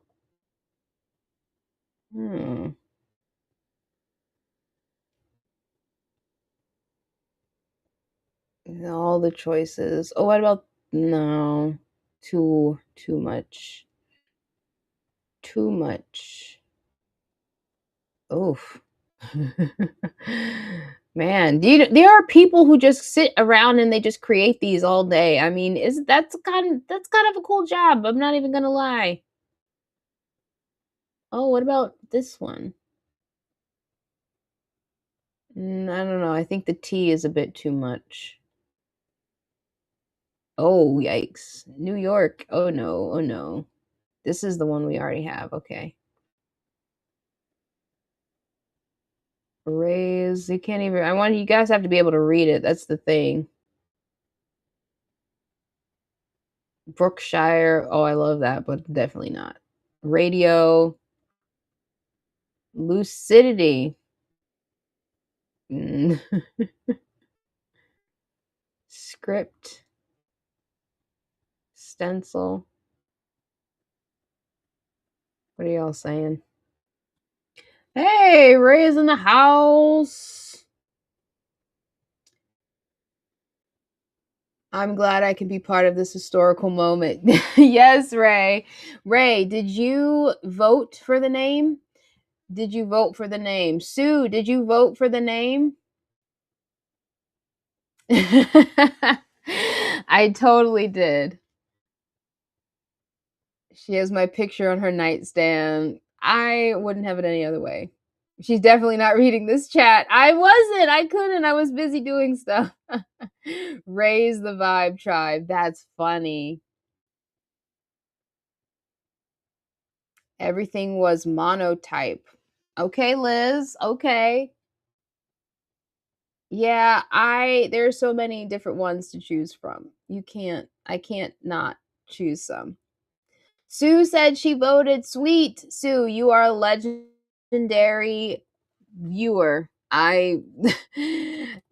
All the choices. Oh, what about no? Too much. Too much. Oof. Man, there are people who just sit around and they just create these all day. I mean, that's kind of a cool job. I'm not even gonna lie. Oh, what about this one? I don't know. I think the T is a bit too much. Oh, yikes. New York. Oh no. Oh no. This is the one we already have. Okay. Raise. You can't even. I want you guys have to be able to read it. That's the thing. Brookshire. Oh, I love that, but definitely not. Radio. Lucidity. Mm. Script, stencil. What are y'all saying? Hey, Ray's in the house. I'm glad I can be part of this historical moment. Yes, Ray. Ray, did you vote for the name? Did you vote for the name? Sue, did you vote for the name? I totally did. She has my picture on her nightstand. I wouldn't have it any other way. She's definitely not reading this chat. I wasn't. I couldn't. I was busy doing stuff. Raise the vibe tribe. That's funny. Everything was monotype. Okay, Liz. Okay. Yeah, there's so many different ones to choose from. I can't not choose some. Sue said she voted. Sweet. Sue, you are a legendary viewer.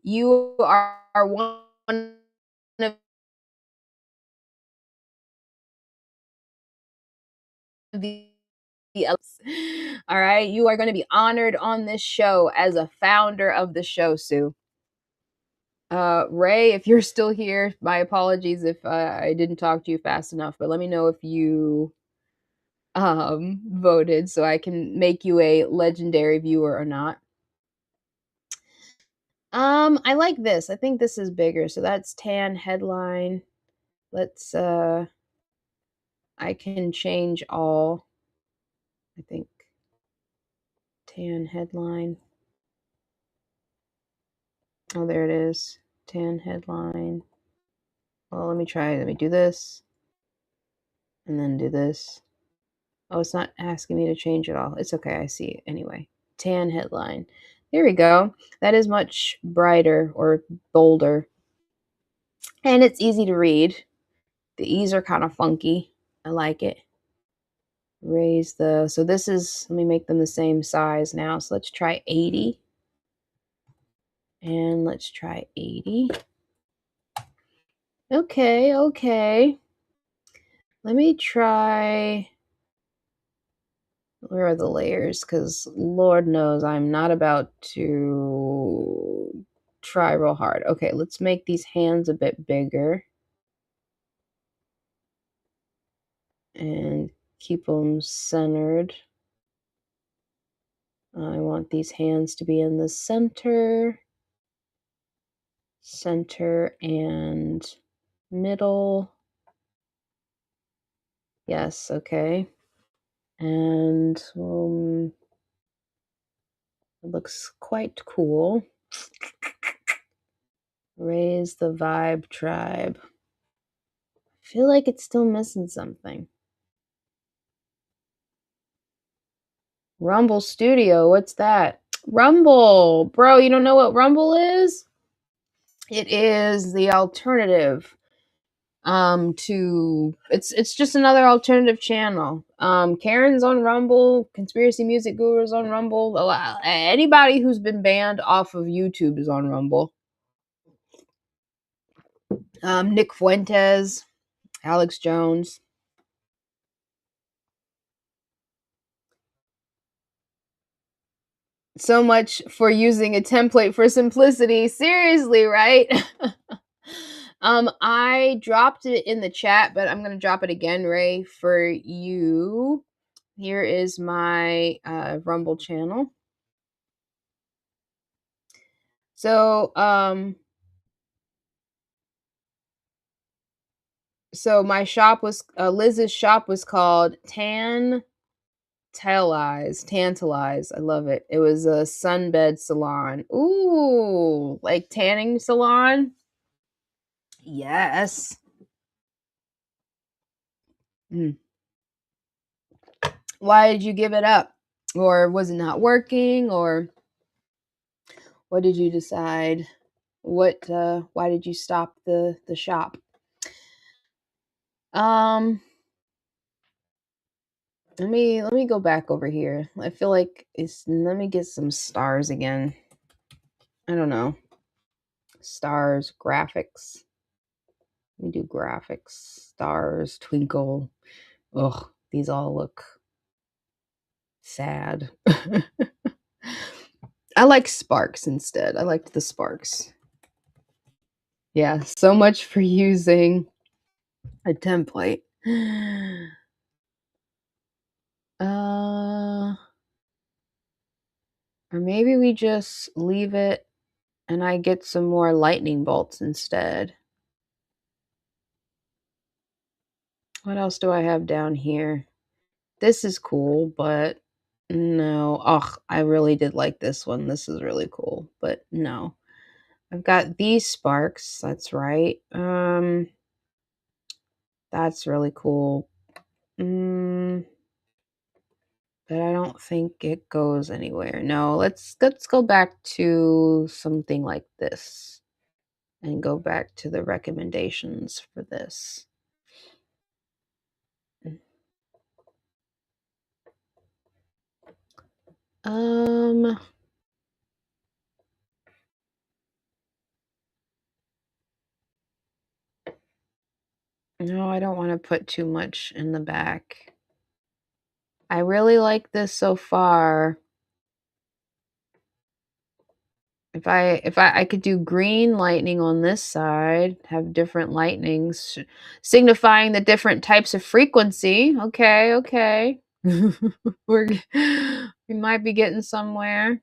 You are one of the all right. You are going to be honored on this show as a founder of the show, Sue. Ray, if you're still here, my apologies if I didn't talk to you fast enough, but let me know if you voted so I can make you a legendary viewer or not. I like this. I think this is bigger. So that's tan headline. Let's I can change all. I think tan headline. Oh, there it is. Tan headline. Well, let me try. Let me do this and then do this. Oh, it's not asking me to change it all. It's okay. I see it anyway. Tan headline. There we go. That is much brighter or bolder. And it's easy to read. The E's are kind of funky. I like it. Raise the, so this is, let me make them the same size now. So let's try 80. And let's try 80. Okay, okay. Let me try, where are the layers? Because Lord knows I'm not about to try real hard. Okay, let's make these hands a bit bigger. And keep them centered. I want these hands to be in the center and middle. Yes, okay. And it looks quite cool. Raise the vibe tribe. I feel like it's still missing something. Rumble Studio, what's that? Rumble, bro, you don't know what Rumble is? It is the alternative to it's just another alternative channel. Karen's on Rumble, Conspiracy Music Guru's on Rumble. Anybody who's been banned off of YouTube is on Rumble. Nick Fuentes, Alex Jones. So much for using a template for simplicity. Seriously, right? I dropped it in the chat, but I'm gonna drop it again, Ray, for you. Here is my Rumble channel. So so my shop was Liz's shop was called Tantalize. I love it. It was a sunbed salon. Ooh, like tanning salon. Yes. Mm. Why did you give it up? Or was it not working? Or what did you decide? Why did you stop the shop? Let me go back over here. I feel like let me get some stars again. I don't know. Stars, graphics. We do graphics. Stars, twinkle. Ugh, these all look sad. I like sparks instead. I liked the sparks. Yeah, so much for using a template. Or maybe we just leave it and I get some more lightning bolts instead. What else do I have down here? This is cool, but no. Ugh, I really did like this one. This is really cool, but no. I've got these sparks. That's right. That's really cool. But I don't think it goes anywhere. No, let's go back to something like this and go back to the recommendations for this. No, I don't want to put too much in the back. I really like this so far. If I could do green lightning on this side, have different lightnings signifying the different types of frequency. Okay, okay. We might be getting somewhere.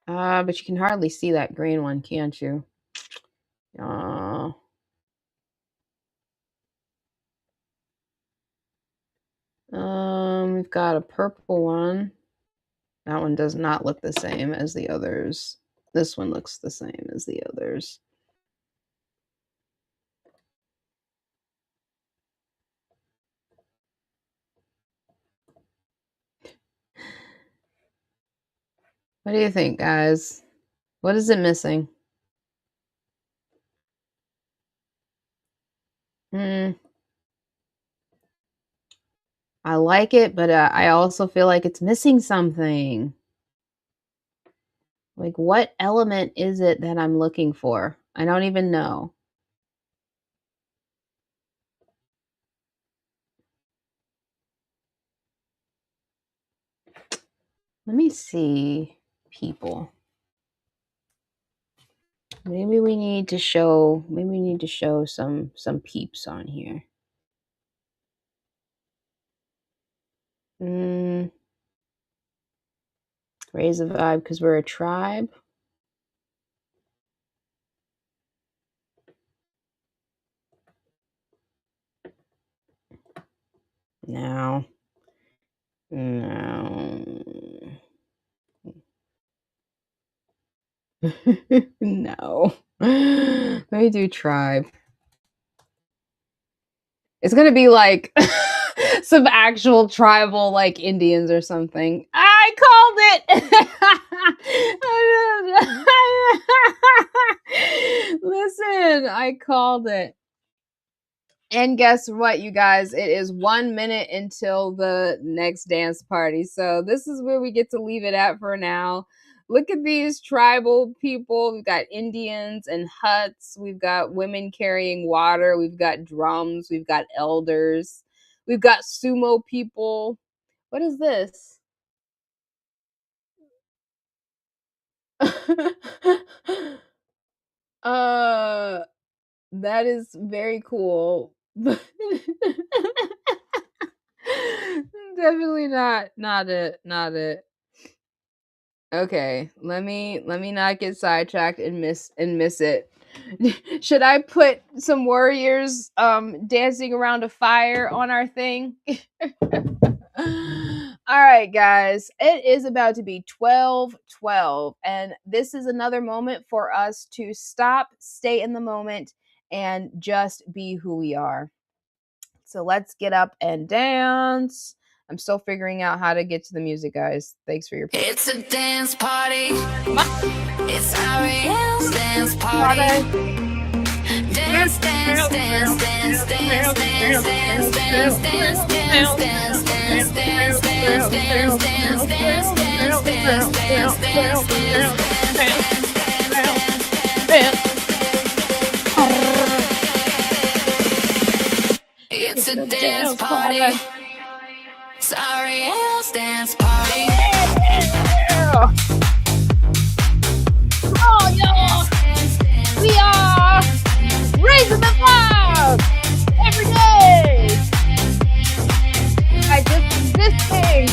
But you can hardly see that green one, can't you? We've got a purple one. That one does not look the same as the others. This one looks the same as the others. What do you think, guys? What is it missing? I like it, but I also feel like it's missing something. Like, what element is it that I'm looking for? I don't even know. Let me see, people. Maybe we need to show some peeps on here. Raise a vibe because we're a tribe. No. No. Let me do tribe. It's gonna be like some actual tribal, like Indians or something. I called it. Listen, I called it. And guess what, you guys? It is 1 minute until the next dance party. So this is where we get to leave it at for now. Look at these tribal people. We've got Indians and huts. We've got women carrying water. We've got drums. We've got elders. We've got sumo people. What is this? That is very cool. Definitely not it. Okay, let me not get sidetracked and miss it. Should I put some warriors dancing around a fire on our thing? All right, guys, it is about to be 12:12, and this is another moment for us to stop, stay in the moment, and just be who we are. So let's get up and dance. I'm still figuring out how to get to the music, guys. Thanks for your patience. It's a dance party. It's Ariel's dance party. Dance, dance, dance, dance, dance, dance, dance, dance, dance, dance, dance, dance, dance, dance, dance, dance, dance, dance. dance, dance, dance, dance, it's a dance party. Sorry ass dance party. Yeah. Come on, y'all. We are raising the vibe every day by just existing,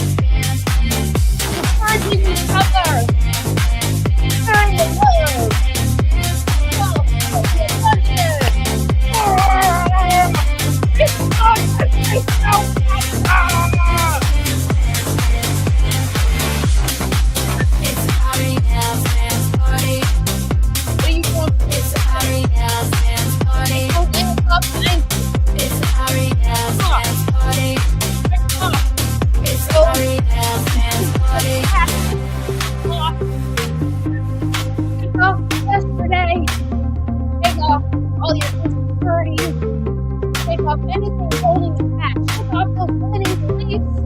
encouraging each other, sharing the love. Yesterday, take off all your insecurities, take off anything holding you back, take off those limiting beliefs.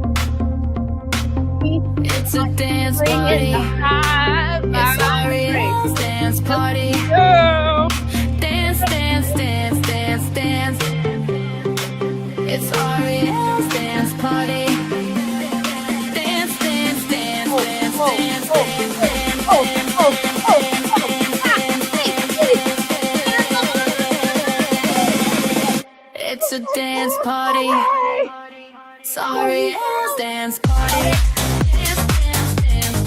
It's a dance Bring party. in the high It's vibe. Ariel's dance party. Girl. Dance, dance, dance, dance, dance. It's Ariel's dance party. Dance, dance, dance, dance, dance, dance, dance. It's a dance party. Sorry, dance party. Dance, dance, dance,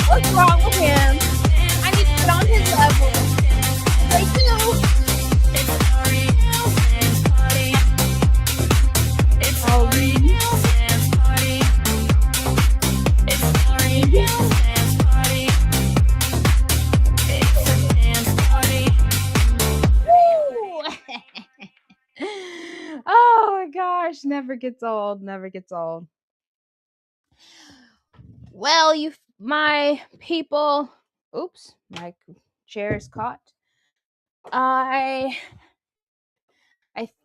What's wrong with him? I need to get on his level. They do. It's Ariel's dance party. It's Ariel's dance party. It's Ariel's dance party. It's a dance party. Oh my gosh, never gets old, never gets old. Well, my people, oops, my chair is caught. I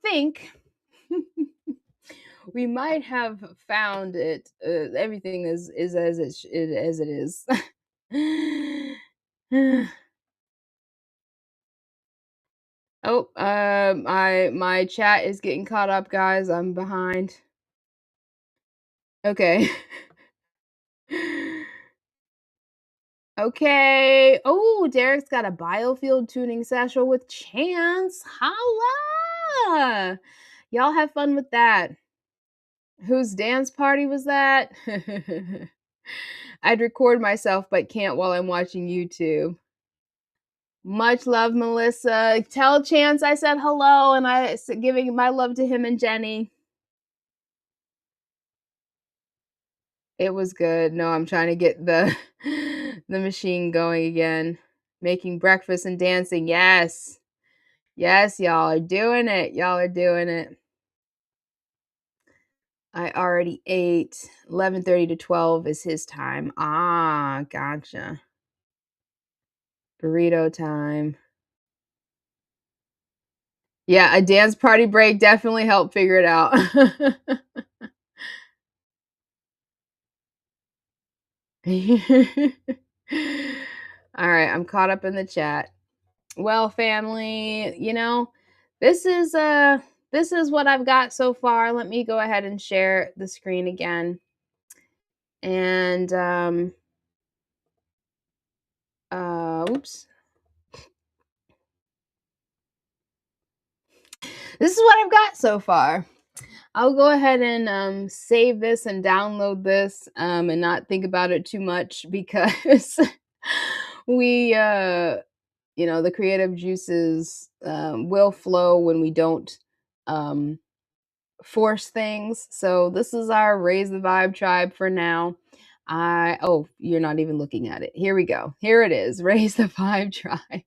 think we might have found it. Everything is as it is. Oh, my chat is getting caught up, guys. I'm behind. Okay. Okay. Oh, Derek's got a biofield tuning session with Chance. Holla! Y'all have fun with that. Whose dance party was that? I'd record myself, but can't while I'm watching YouTube. Much love, Melissa. Tell Chance I said hello, and I giving my love to him and Jenny. It was good. No, I'm trying to get the machine going again. Making breakfast and dancing. Yes. Yes, y'all are doing it. Y'all are doing it. I already ate. 11:30 to 12 is his time. Ah, gotcha. Burrito time. Yeah, a dance party break definitely helped figure it out. All right, I'm caught up in the chat. Well, family, this is what I've got so far. Let me go ahead and share the screen again. And oops. This is what I've got so far. I'll go ahead and save this and download this and not think about it too much because we the creative juices will flow when we don't force things. So this is our Raise the Vibe tribe for now. You're not even looking at it. Here we go. Here it is. Raise the Vibe tribe.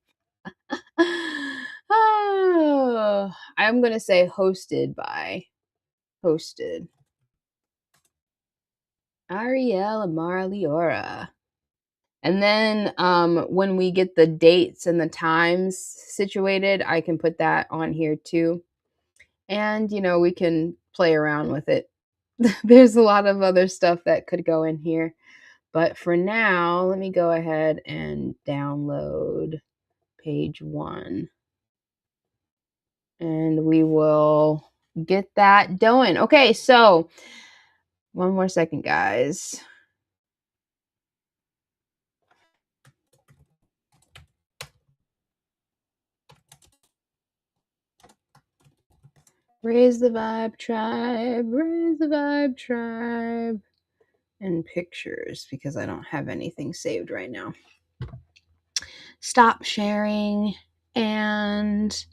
I'm going to say hosted by. Hosted. Ariel Marliora. And then when we get the dates and the times situated, I can put that on here too. And, we can play around with it. There's a lot of other stuff that could go in here. But for now, let me go ahead and download page 1. And we will get that going. Okay, so one more second, guys. Raise the vibe tribe, raise the vibe tribe. And pictures, because I don't have anything saved right now. Stop sharing, and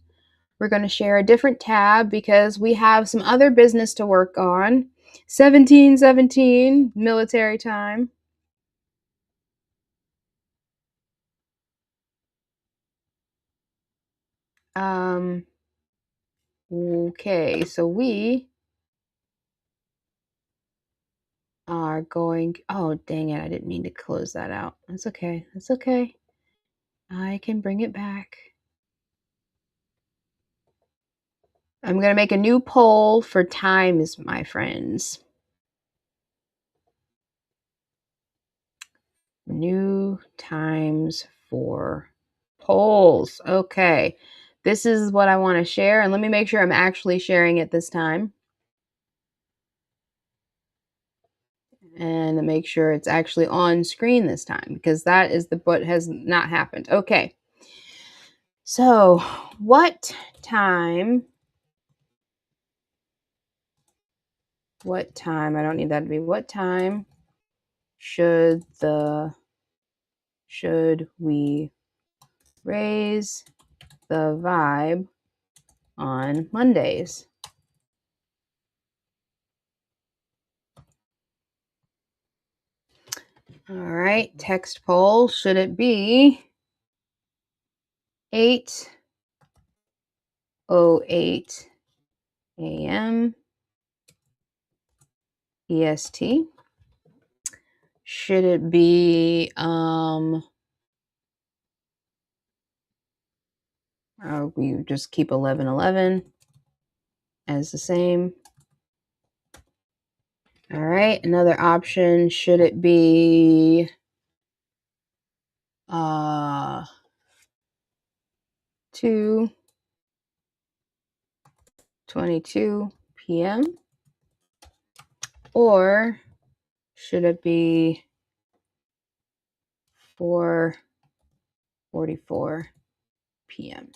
we're going to share a different tab because we have some other business to work on. 1717 military time. Okay, so we are going, oh dang it, I didn't mean to close that out. That's okay. That's okay. I can bring it back. I'm going to make a new poll for times, my friends. New times for polls. Okay. This is what I want to share. And let me make sure I'm actually sharing it this time. And make sure it's actually on screen this time, because that is what has not happened. Okay. So, what time? I don't need that to be. What time should we raise the vibe on Mondays? All right, text poll. Should it be 8:08 a.m. EST? Should it be we just keep 11:11 as the same? All right, another option. Should it be 2:22 p.m. or should it be 4:44 p.m.?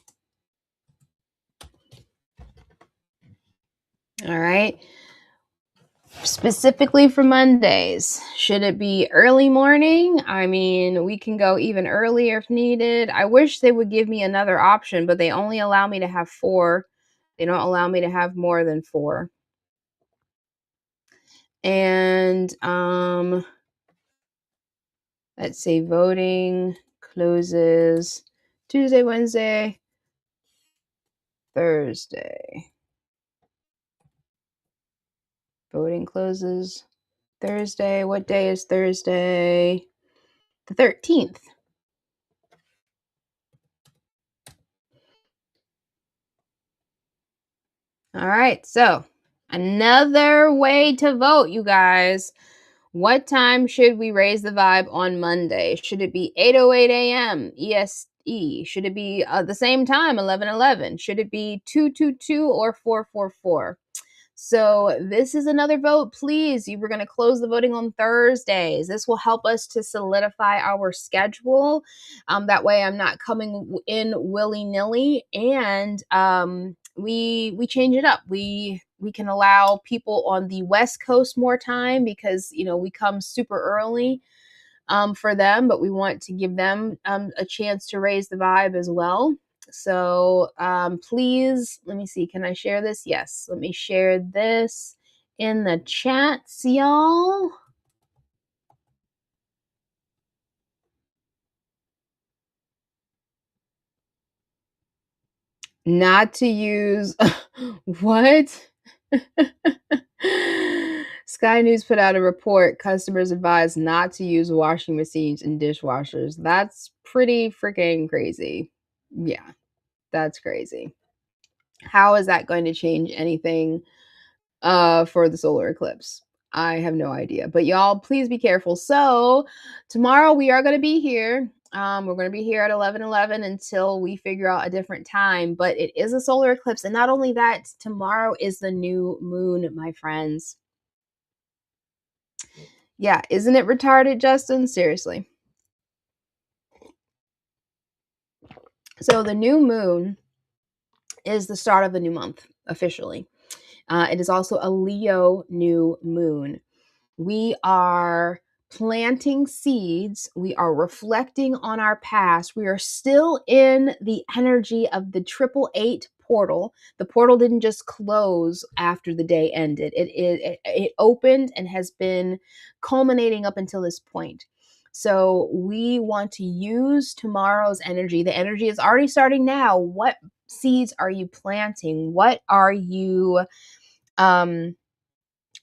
All right. Specifically for Mondays, should it be early morning? I mean, we can go even earlier if needed. I wish they would give me another option, but they only allow me to have 4. They don't allow me to have more than 4. And let's say voting closes Tuesday, Wednesday, Thursday. Voting closes Thursday. What day is Thursday? The 13th. All right, so another way to vote, you guys. What time should we raise the vibe on Monday? Should it be 8:08 a.m. EST? Should it be the same time, 11:11? Should it be 2:22 or 4:44? So this is another vote. Please, we're going to close the voting on Thursdays. This will help us to solidify our schedule. That way I'm not coming in willy-nilly, and we change it up. We can allow people on the West Coast more time because, we come super early for them, but we want to give them a chance to raise the vibe as well. So please, let me see. Can I share this? Yes. Let me share this in the chats, y'all. Not to use what? Sky News put out a report. Customers advised not to use washing machines and dishwashers. That's pretty freaking crazy. Yeah, that's crazy. How is that going to change anything for the solar eclipse? I have no idea. But y'all, please be careful. So tomorrow we are going to be here. We're going to be here at 11:11 until we figure out a different time. But it is a solar eclipse, and not only that, tomorrow is the new moon, my friends. Yeah, isn't it retarded, Justin? Seriously. So the new moon is the start of the new month officially. It is also a Leo new moon. We are planting seeds. We are reflecting on our past. We are still in the energy of the 888 portal. The portal didn't just close after the day ended. It opened and has been culminating up until this point. So we want to use tomorrow's energy. The energy is already starting now. What seeds are you planting? What are you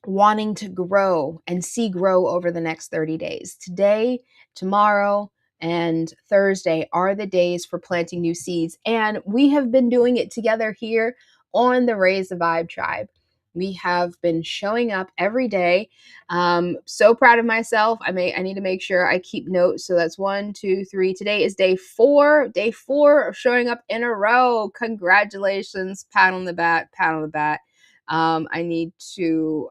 wanting to grow and see grow over the next 30 days? Today, tomorrow, and Thursday are the days for planting new seeds. And we have been doing it together here on the Raise the Vibe Tribe. We have been showing up every day. So proud of myself. I need to make sure I keep notes. So that's 1, 2, 3. Today is day 4. Day 4 of showing up in a row. Congratulations. Pat on the back. Pat on the back. I need to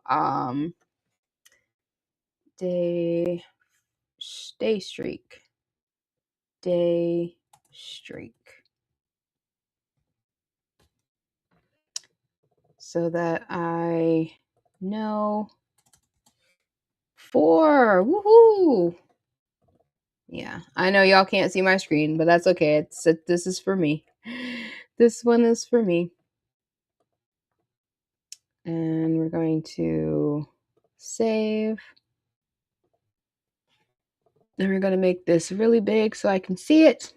day streak. Day streak. So that I know 4. Woohoo! Yeah, I know y'all can't see my screen, but that's okay. This is for me. This one is for me. And we're going to save. And we're going to make this really big so I can see it.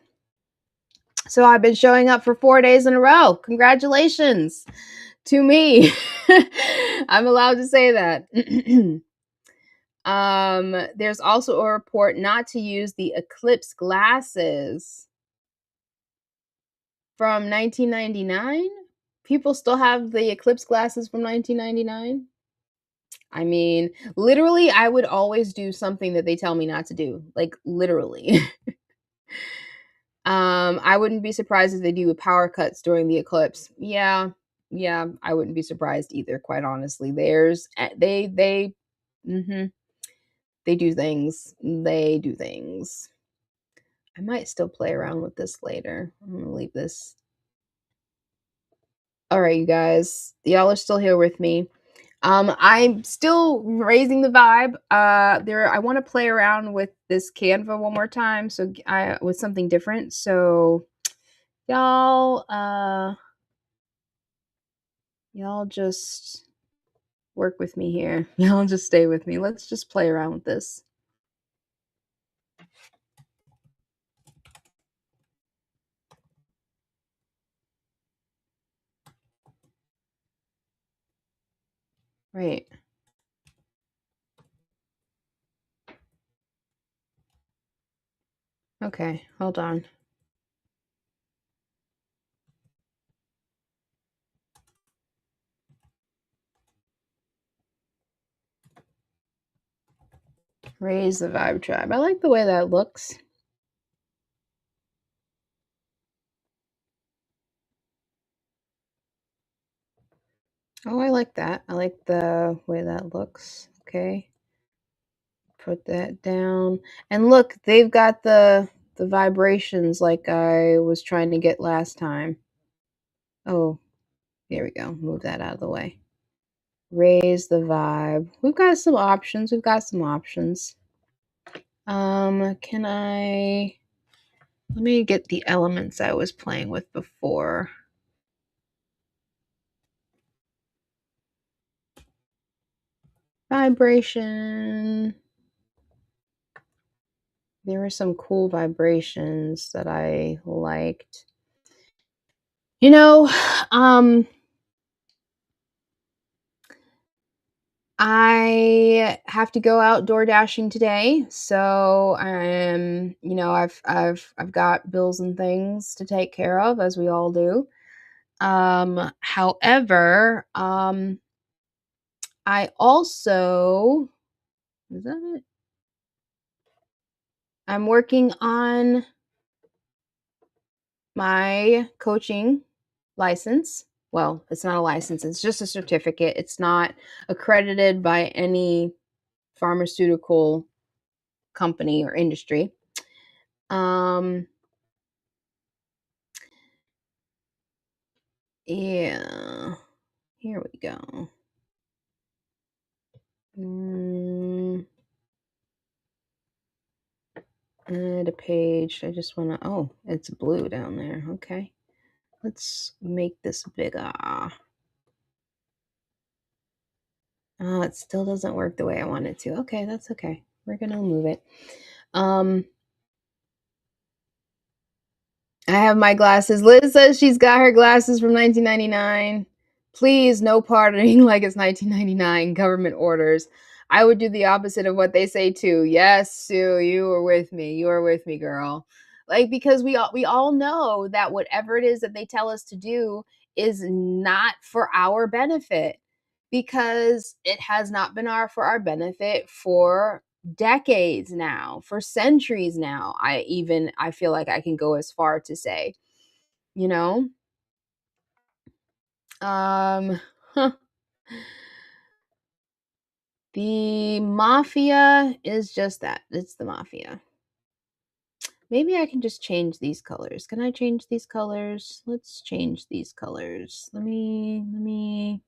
So I've been showing up for 4 days in a row. Congratulations to me. I'm allowed to say that. There's also a report not to use the eclipse glasses from 1999. People still have the eclipse glasses from 1999. I mean, literally, I would always do something that they tell me not to do. Like, literally. I wouldn't be surprised if they do power cuts during the eclipse. Yeah, I wouldn't be surprised either, quite honestly. Mm-hmm, they do things. They do things. I might still play around with this later. I'm gonna leave this. All right, you guys. Y'all are still here with me. I'm still raising the vibe. I want to play around with this Canva one more time, so with something different. So y'all just work with me here. Y'all just stay with me. Let's just play around with this. Right. Okay, hold on. Raise the Vibe Tribe. I like the way that looks. Oh, I like that. I like the way that looks. Okay. Put that down. And look, they've got the vibrations like I was trying to get last time. Oh, there we go. Move that out of the way. Raise the vibe. We've got some options. Can I let me get the elements I was playing with before. Vibration. There were some cool vibrations that I liked. You know, um, I have to go out door dashing today, so I've got bills and things to take care of, as we all do. However, I also is that it? I'm working on my coaching license. Well, it's not a license, it's just a certificate. It's not accredited by any pharmaceutical company or industry. Um, yeah, here we go. Mm, add a page. I just want to, oh, it's blue down there. Okay. Let's make this bigger. Oh, it still doesn't work the way I want it to. Okay, that's okay. We're gonna move it. Um, I have my glasses. Liz says she's got her glasses from 1999. Please, no partying like it's 1999. Government orders. I would do the opposite of what they say too. Yes, Sue, you are with me. You are with me, girl. Like because we all know that whatever it is that they tell us to do is not for our benefit because it has not been for our benefit for decades now, for centuries now. I feel like I can go as far to say, you know, um, huh, the mafia is just that. It's the mafia. Maybe I can just change these colors. Can I change these colors? Let's change these colors. Let me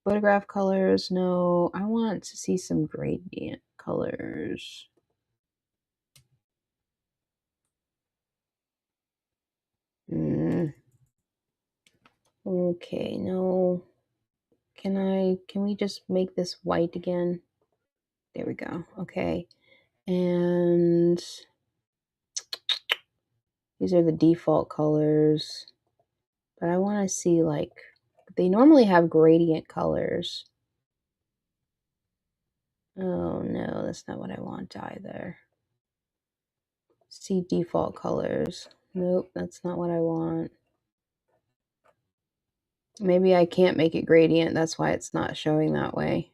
photograph colors. No, I want to see some gradient colors. Mm, okay, no. Can we just make this white again? There we go. Okay. And these are the default colors. But I want to see like they normally have gradient colors. Oh no, that's not what I want either. See default colors. Nope, that's not what I want. Maybe I can't make it gradient. That's why it's not showing that way.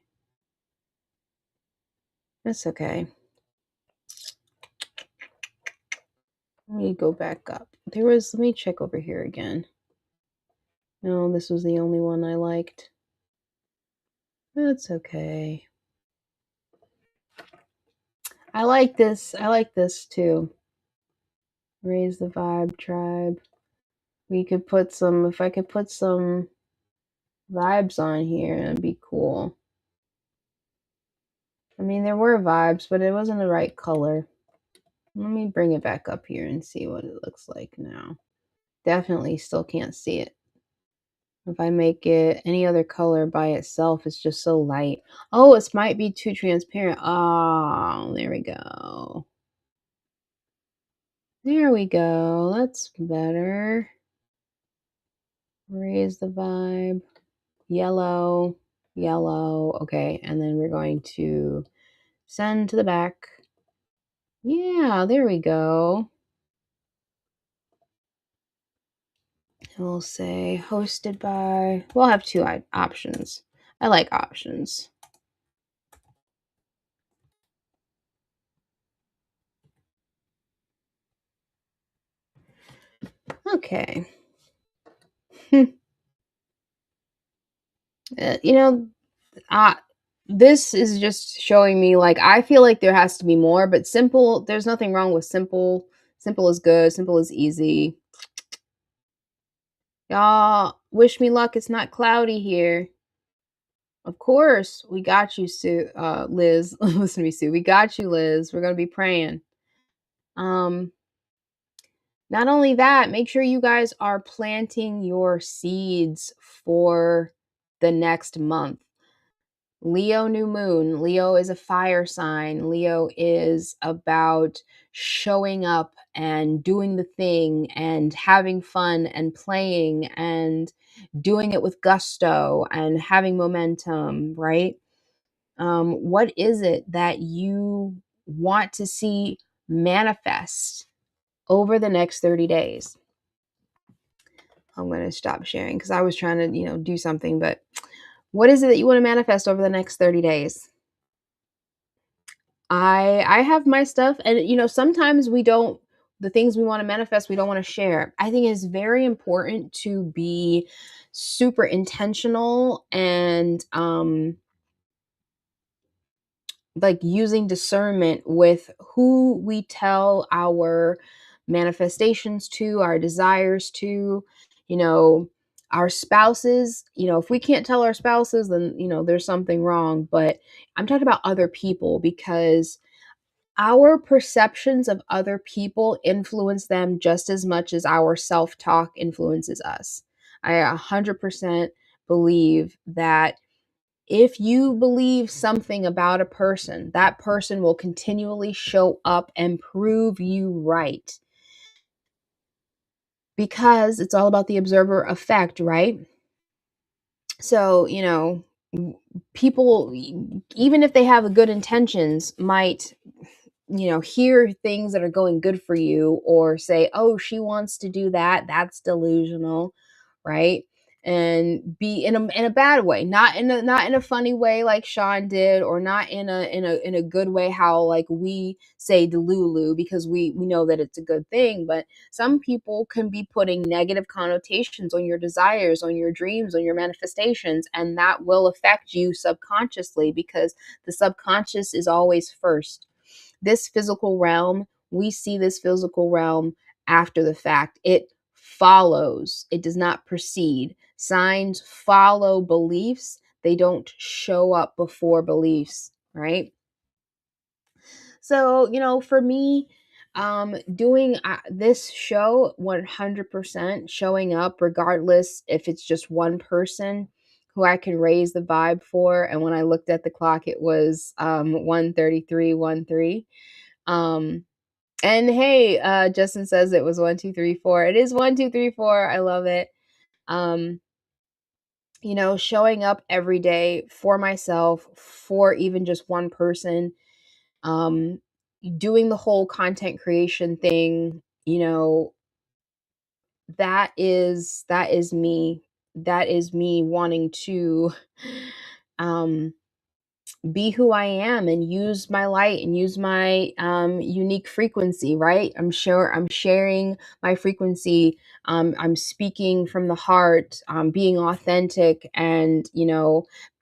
That's okay. Let me go back up. Let me check over here again. No, this was the only one I liked. That's okay. I like this. I like this too. Raise the vibe, tribe. We could put some, if I could put some vibes on here, that'd be cool. I mean, there were vibes, but it wasn't the right color. Let me bring it back up here and see what it looks like now. Definitely still can't see it. If I make it any other color by itself, it's just so light. Oh, it might be too transparent. Oh, there we go. There we go. That's better. Raise the vibe. Yellow, yellow. Okay, and then we're going to send to the back. Yeah, there we go. We'll say hosted by, we'll have two options. I like options. Okay. You know, this is just showing me like I feel like there has to be more, but simple, there's nothing wrong with simple. Simple is good, simple is easy. Y'all wish me luck. It's not cloudy here. Of course, we got you, Sue. Liz, listen to me, Sue. We got you, Liz. We're gonna be praying. Um, Not only that, make sure you guys are planting your seeds for the next month. Leo new moon. Leo is a fire sign. Leo is about showing up and doing the thing and having fun and playing and doing it with gusto and having momentum, right? What is it that you want to see manifest over the next 30 days? I'm going to stop sharing because I was trying to, do something, but what is it that you want to manifest over the next 30 days? I have my stuff, and sometimes we don't, the things we want to manifest, we don't want to share. I think it's very important to be super intentional and like using discernment with who we tell our manifestations to, our desires to, you know, our spouses. If we can't tell our spouses, then there's something wrong. But I'm talking about other people, because our perceptions of other people influence them just as much as our self-talk influences us. I 100% believe that if you believe something about a person, that person will continually show up and prove you right, because it's all about the observer effect, right? So, people, even if they have good intentions, might hear things that are going good for you, or say, oh, she wants to do that, that's delusional, right? And be in a bad way, not in a funny way like Sean did, or not in a good way, how like we say delulu, because we know that it's a good thing. But some people can be putting negative connotations on your desires, on your dreams, on your manifestations, and that will affect you subconsciously, because the subconscious is always first. This physical realm, we see this physical realm after the fact. It follows, it does not precede. Signs follow beliefs, they don't show up before beliefs, right? So, for me, doing this show 100%, showing up regardless if it's just one person who I can raise the vibe for. And when I looked at the clock, it was 1:33:13. um and hey, Justin says it was 1 2 3 4. It is 1 2 3 4. I love it. um Showing up every day for myself, for even just one person, um doing the whole content creation thing, that is me. That is me wanting to um be who I am and use my light and use my unique frequency, right? I'm sure I'm sharing my frequency. I'm speaking from the heart, being authentic, and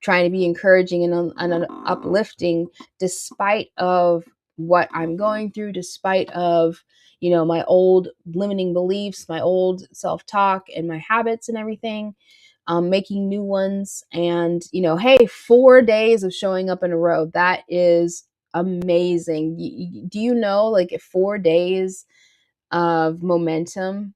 trying to be encouraging and uplifting, despite of what I'm going through, despite of my old limiting beliefs, my old self-talk, and my habits and everything. Making new ones. And, hey, 4 days of showing up in a row, that is amazing. Do you know, like, 4 days of momentum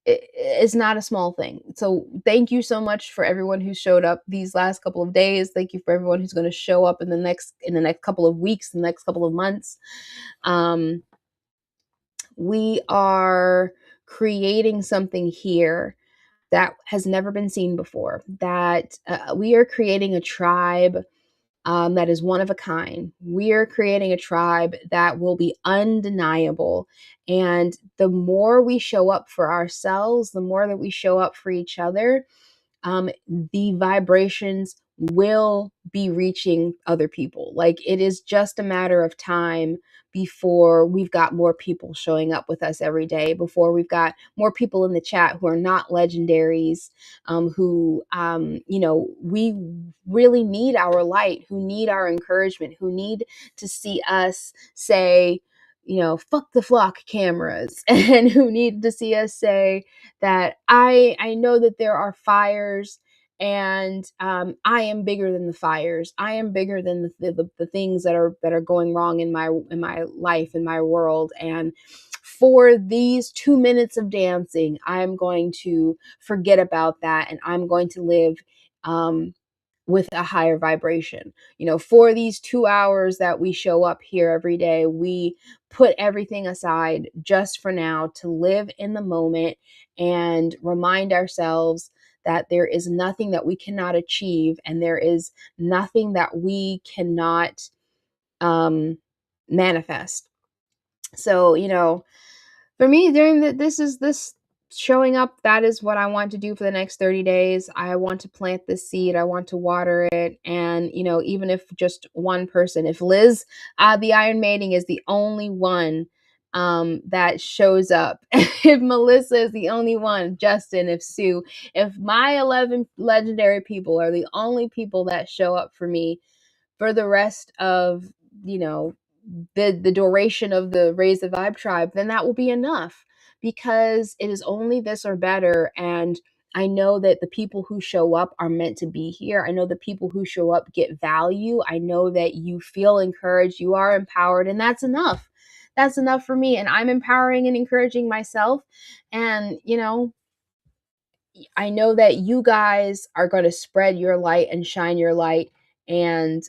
is not a small thing. So thank you so much for everyone who showed up these last couple of days. Thank you for everyone who's going to show up in the next couple of weeks, the next couple of months. We are creating something here that has never been seen before. That we are creating a tribe that is one of a kind. We are creating a tribe that will be undeniable. And the more we show up for ourselves, the more that we show up for each other, the vibrations will be reaching other people. Like, it is just a matter of time before we've got more people showing up with us every day, before we've got more people in the chat who are not legendaries, who, we really need our light, who need our encouragement, who need to see us say, fuck the flock cameras, and who need to see us say that I know that there are fires, and I am bigger than the fires. I am bigger than the things that are going wrong in my life, in my world. And for these 2 minutes of dancing, I'm going to forget about that, and I'm going to live um, with a higher vibration. For these 2 hours that we show up here every day, we put everything aside just for now to live in the moment and remind ourselves that there is nothing that we cannot achieve, and there is nothing that we cannot manifest. So, for me, during this showing up, that is what I want to do for the next 30 days. I want to plant this seed. I want to water it. And, even if just one person, if Liz, the Iron Maiden, is the only one that shows up, if Melissa is the only one, Justin, if Sue, if my 11 legendary people are the only people that show up for me for the rest of, you know, the duration of the Raise the Vibe tribe, then that will be enough, because it is only this or better. And I know that the people who show up are meant to be here. I know the people who show up get value. I know that you feel encouraged, you are empowered, and that's enough. That's enough for me. And I'm empowering and encouraging myself. And, I know that you guys are going to spread your light and shine your light, and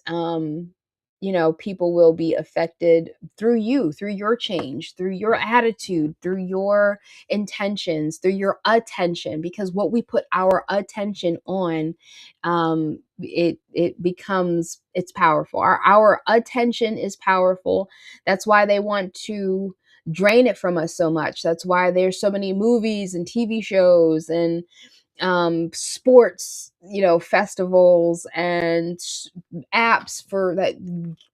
people will be affected through you, through your change, through your attitude, through your intentions, through your attention, because what we put our attention on, it becomes, it's powerful. Our attention is powerful. That's why they want to drain it from us so much. That's why there's so many movies and TV shows and sports, festivals and apps for that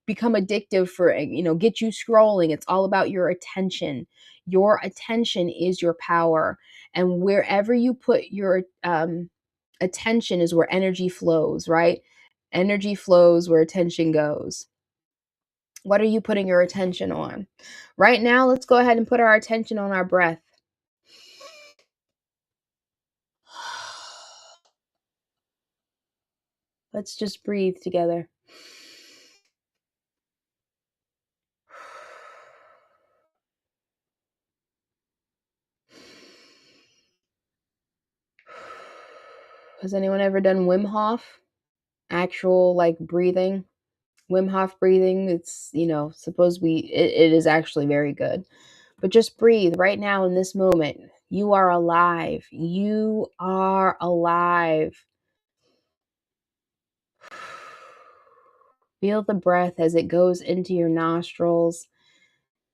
become addictive, for get you scrolling. It's all about your attention. Your attention is your power, and wherever you put your attention is where energy flows, right? Energy flows where attention goes. What are you putting your attention on right now? Let's go ahead and put our attention on our breath. Let's just breathe together. Has anyone ever done Wim Hof? Actual like breathing? Wim Hof breathing. It's, it is actually very good. But just breathe right now in this moment. You are alive. You are alive. Feel the breath as it goes into your nostrils,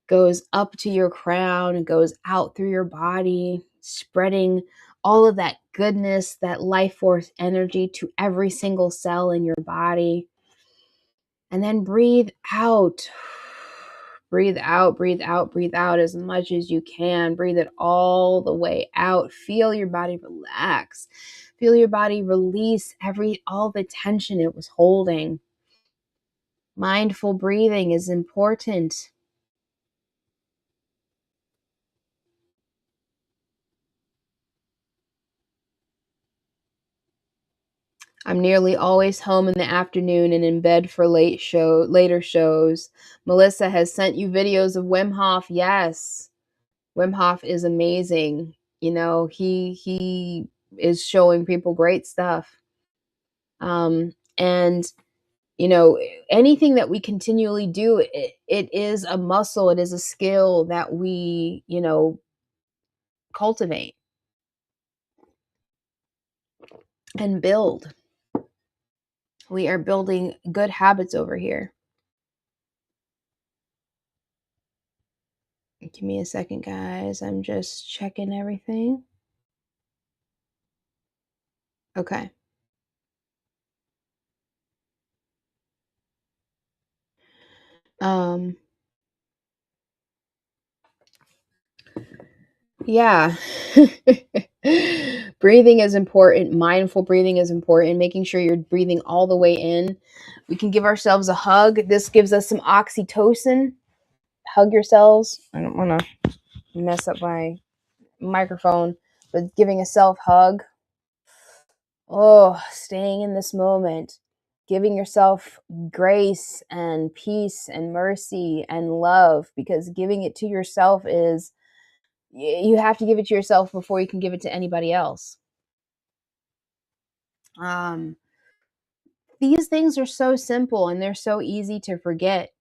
goes up to your crown, and goes out through your body, spreading all of that goodness, that life force energy to every single cell in your body. And then breathe out. Breathe out, breathe out, breathe out as much as you can. Breathe it all the way out. Feel your body relax. Feel your body release all the tension it was holding. Mindful breathing is important. I'm nearly always home in the afternoon and in bed for later shows. Melissa has sent you videos of Wim Hof. Yes. Wim Hof is amazing. He is showing people great stuff. And anything that we continually do, it is a muscle, it is a skill that we, cultivate and build. We are building good habits over here. Give me a second, guys. I'm just checking everything. Okay. Yeah. Breathing is important. Mindful breathing is important. Making sure you're breathing all the way in. We can give ourselves a hug. This gives us some oxytocin. Hug yourselves. I don't want to mess up my microphone, but giving a self hug. Oh, staying in this moment. Giving yourself grace and peace and mercy and love, because giving it to yourself is, you have to give it to yourself before you can give it to anybody else. These things are so simple and they're so easy to forget.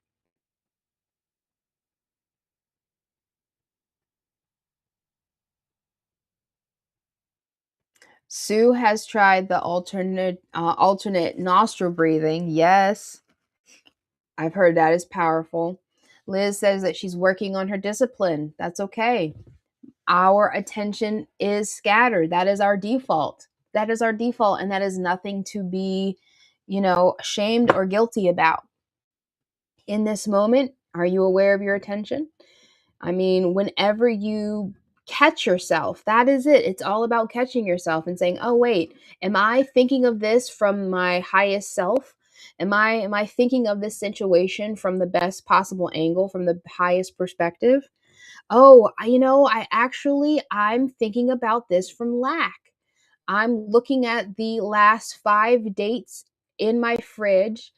Sue has tried the alternate nostril breathing. Yes, I've heard that is powerful. Liz says that she's working on her discipline. That's okay. Our attention is scattered. That is our default. That is our default, and that is nothing to be, ashamed or guilty about. In this moment, are you aware of your attention? I mean, whenever you catch yourself, that is it. It's all about catching yourself and saying, "Oh wait, am I thinking of this from my highest self? Am I thinking of this situation from the best possible angle, from the highest perspective? Oh, I'm thinking about this from lack. I'm looking at the last 5 dates in my fridge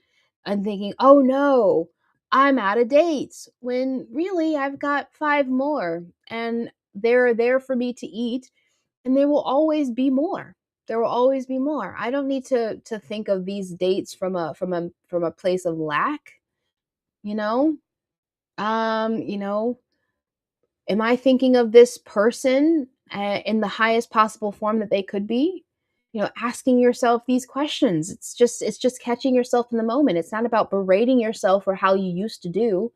and thinking, "Oh no, I'm out of dates." When really I've got 5 more and they're there for me to eat, and there will always be more. There will always be more. I don't need to think of these dates from a place of lack, you know? You know, am I thinking of this person in the highest possible form that they could be? Asking yourself these questions. It's just catching yourself in the moment. It's not about berating yourself for how you used to do,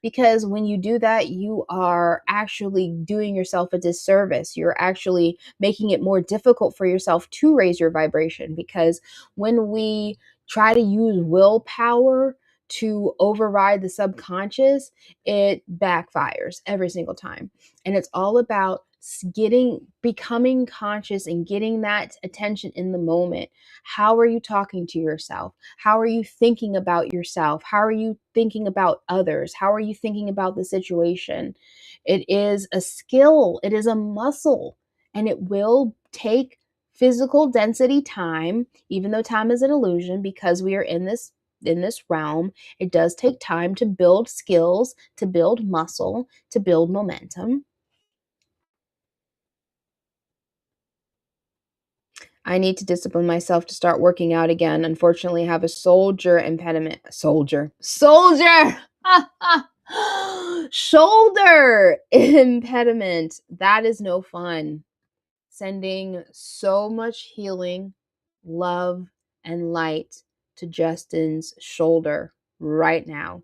because when you do that, you are actually doing yourself a disservice. You're actually making it more difficult for yourself to raise your vibration, because when we try to use willpower to override the subconscious, it backfires every single time. And it's all about becoming conscious and getting that attention in the moment. How are you talking to yourself? How are you thinking about yourself? How are you thinking about others? How are you thinking about the situation? It is a skill, it is a muscle, and it will take physical density time, even though time is an illusion, because we are in this realm. It does take time to build skills, to build muscle, to build momentum. I need to discipline myself to start working out again. Unfortunately, I have a soldier impediment. Soldier! Shoulder impediment. That is no fun. Sending so much healing, love, and light to Justin's shoulder right now.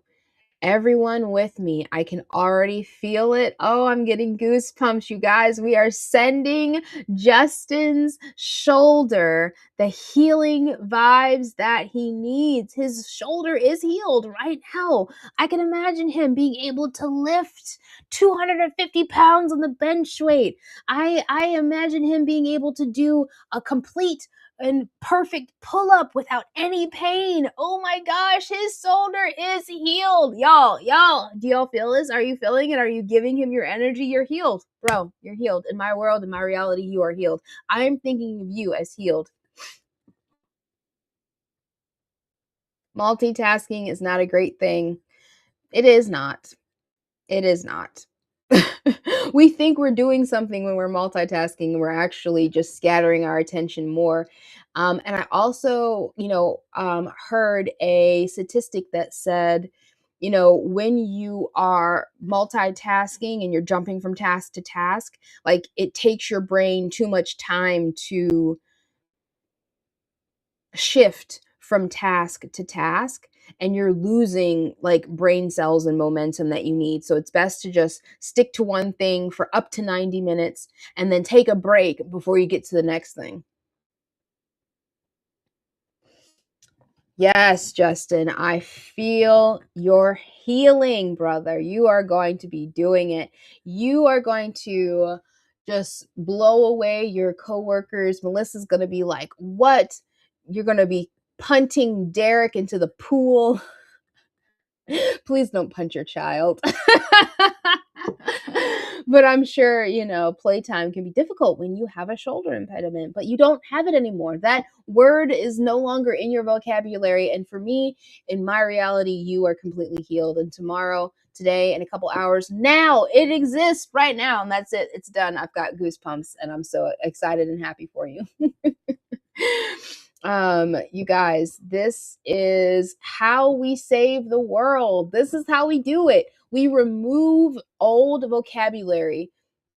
Everyone with me, I can already feel it. Oh, I'm getting goosebumps, you guys. We are sending Justin's shoulder the healing vibes that he needs. His shoulder is healed right now. I can imagine him being able to lift 250 pounds on the bench weight. I imagine him being able to do a complete and perfect pull up without any pain. Oh my gosh, his shoulder is healed. Y'all, do y'all feel this? Are you feeling it? Are you giving him your energy? You're healed, bro. You're healed. In my world, in my reality, you are healed. I'm thinking of you as healed. Multitasking is not a great thing. It is not. It is not. We think we're doing something when we're multitasking, and we're actually just scattering our attention more. And I also, heard a statistic that said, when you are multitasking and you're jumping from task to task, like it takes your brain too much time to shift from task to task, and you're losing like brain cells and momentum that you need. So it's best to just stick to one thing for up to 90 minutes and then take a break before you get to the next thing. Yes, Justin, I feel your healing, brother. You are going to be doing it. You are going to just blow away your coworkers. Melissa's going to be like, "What?" You're going to be punting Derek into the pool. Please don't punch your child. But I'm sure, playtime can be difficult when you have a shoulder impediment, but you don't have it anymore. That word is no longer in your vocabulary. And for me, in my reality, you are completely healed. And tomorrow, today, in a couple hours, now it exists right now. And that's it. It's done. I've got goosebumps and I'm so excited and happy for you. You guys, this is how we save the world. This is how we do it. We remove old vocabulary.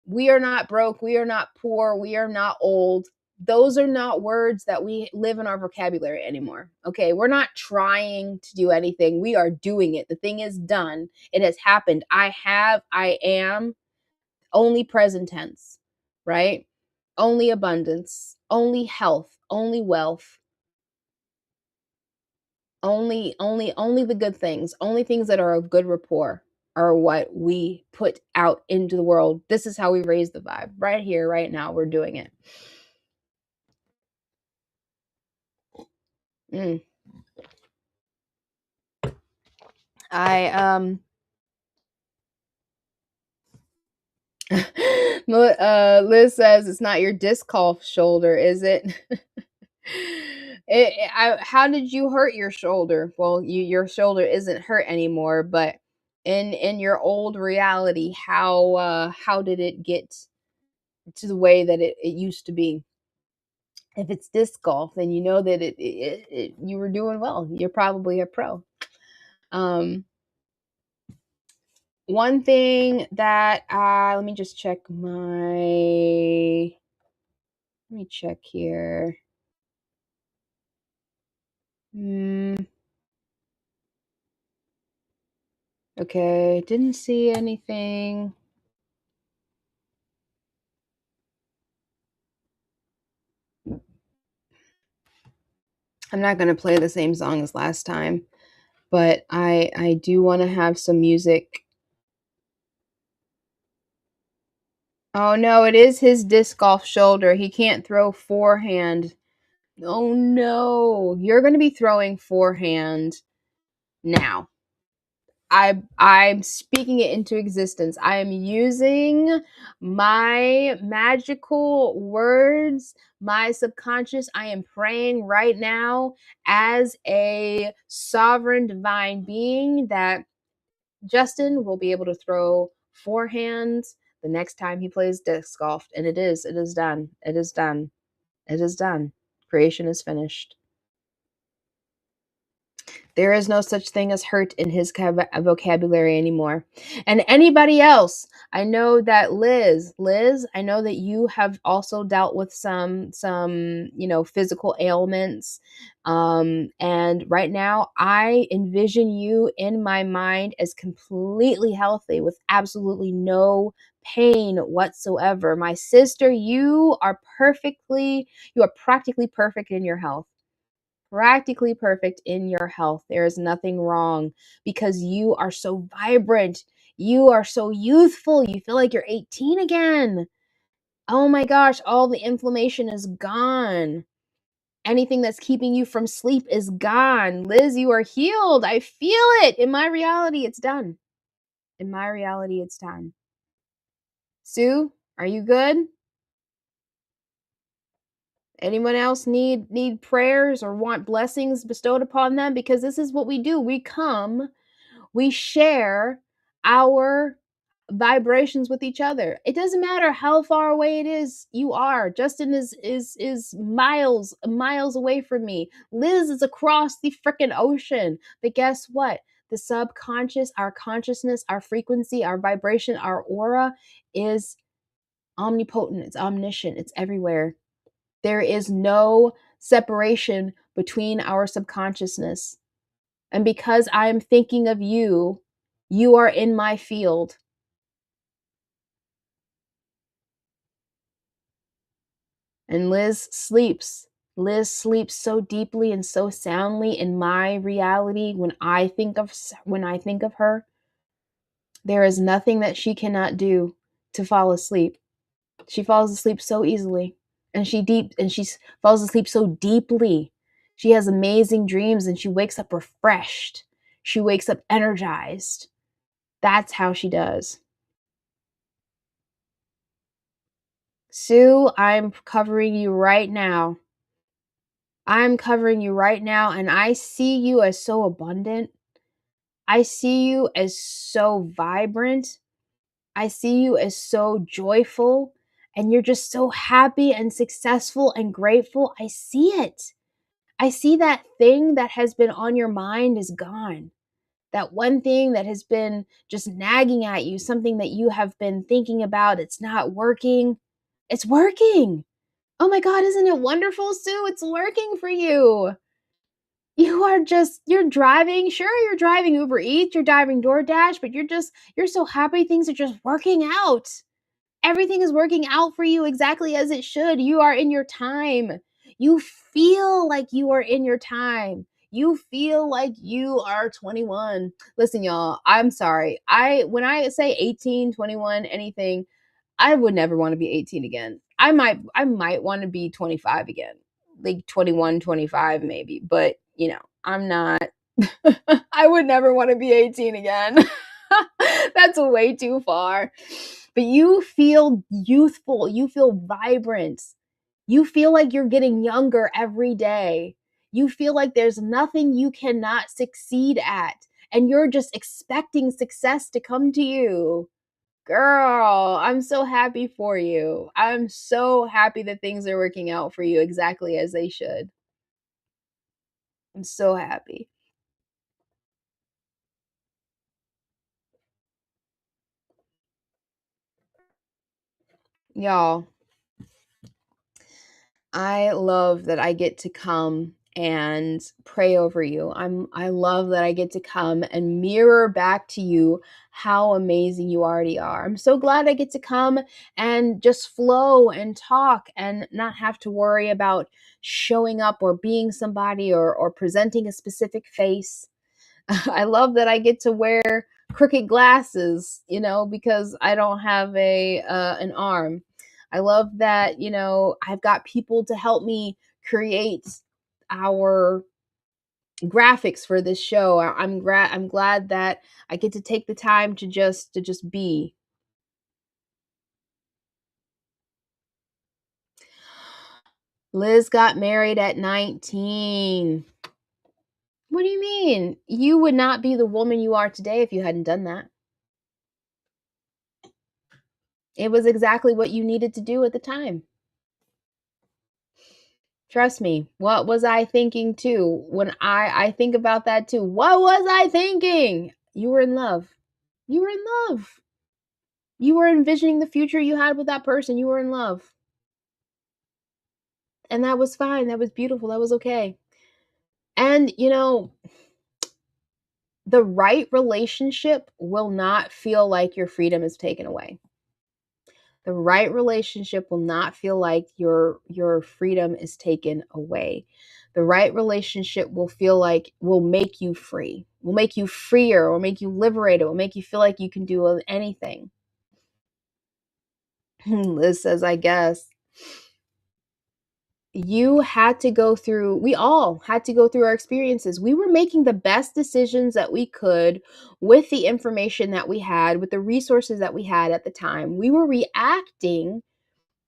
We are not broke. We are not poor. We are not old. Those are not words that we live in our vocabulary anymore. Okay. We're not trying to do anything. We are doing it. The thing is done. It has happened. I have, I am, only present tense, right? Only abundance, only health, only wealth, only the good things, only things that are of good rapport are what we put out into the world. This is how we raise the vibe right here, right now. We're doing it. Mm. I Liz says it's not your disc golf shoulder, is it? How did you hurt your shoulder? Well, your shoulder isn't hurt anymore, but in your old reality, how did it get to the way that it used to be? If it's disc golf, then you know that you were doing well. You're probably a pro. Um, One thing that let me just check my. Let me check here. Okay, didn't see anything. I'm not gonna play the same song as last time, but I do want to have some music. Oh no, it is his disc golf shoulder. He can't throw forehand. Oh no, you're gonna be throwing forehand now. I'm speaking it into existence. I am using my magical words, my subconscious. I am praying right now as a sovereign divine being that Justin will be able to throw forehands the next time he plays disc golf. And it is done. It is done. It is done. Creation is finished. There is no such thing as hurt in his vocabulary anymore. And anybody else, I know that Liz, I know that you have also dealt with some physical ailments. And right now, I envision you in my mind as completely healthy with absolutely no pain whatsoever. My sister, you are practically perfect in your health, practically perfect in your health. There is nothing wrong because you are so vibrant. You are so youthful. You feel like you're 18 again. Oh my gosh, all the inflammation is gone. Anything that's keeping you from sleep is gone. Liz, you are healed. I feel it. In my reality, it's done. In my reality, it's done. Sue, are you good? Anyone else need prayers or want blessings bestowed upon them? Because this is what we do. We share our vibrations with each other. It doesn't matter how far away it is you are. Justin is miles away from me. Liz is across the freaking ocean. But guess what? The subconscious, our consciousness, our frequency, our vibration, our aura is omnipotent. It's omniscient. It's everywhere. There is no separation between our subconsciousness. And because I am thinking of you, you are in my field. And Liz sleeps. Liz sleeps so deeply and so soundly in my reality when I think of her. There is nothing that she cannot do to fall asleep. She falls asleep so easily, and she falls asleep so deeply. She has amazing dreams and she wakes up refreshed. She wakes up energized. That's how she does. Sue, I'm covering you right now. I'm covering you right now, and I see you as so abundant. I see you as so vibrant. I see you as so joyful, and you're just so happy and successful and grateful. I see it. I see that thing that has been on your mind is gone. That one thing that has been just nagging at you, something that you have been thinking about, it's not working. It's working. Oh my God, isn't it wonderful, Sue? It's working for you. You're driving. Sure, you're driving Uber Eats, you're driving DoorDash, but you're so happy things are just working out. Everything is working out for you exactly as it should. You are in your time. You feel like you are in your time. You feel like you are 21. Listen, y'all, I'm sorry. When I say 18, 21, anything, I would never want to be 18 again. I might want to be 25 again. Like 21, 25 maybe, but I'm not. I would never want to be 18 again. That's way too far. But you feel youthful, you feel vibrant. You feel like you're getting younger every day. You feel like there's nothing you cannot succeed at, and you're just expecting success to come to you. Girl, I'm so happy for you. I'm so happy that things are working out for you exactly as they should. I'm so happy. Y'all, I love that I get to come and pray over you. I love that I get to come and mirror back to you how amazing you already are. I'm so glad I get to come and just flow and talk and not have to worry about showing up or being somebody or presenting a specific face. I love that I get to wear crooked glasses, because I don't have an arm. I love that, I've got people to help me create our graphics for this show. I'm glad that I get to take the time to just be. Liz got married at 19. What do you mean? You would not be the woman you are today if you hadn't done that. It was exactly what you needed to do at the time. Trust me. What was I thinking too? When I think about that too. What was I thinking? You were in love. You were in love. You were envisioning the future you had with that person. You were in love. And that was fine. That was beautiful. That was okay. And the right relationship will not feel like your freedom is taken away. The right relationship will not feel like your freedom is taken away. The right relationship will make you free, will make you freer, will make you liberated, will make you feel like you can do anything. Liz says, I guess. We all had to go through our experiences. We were making the best decisions that we could with the information that we had, with the resources that we had at the time. We were reacting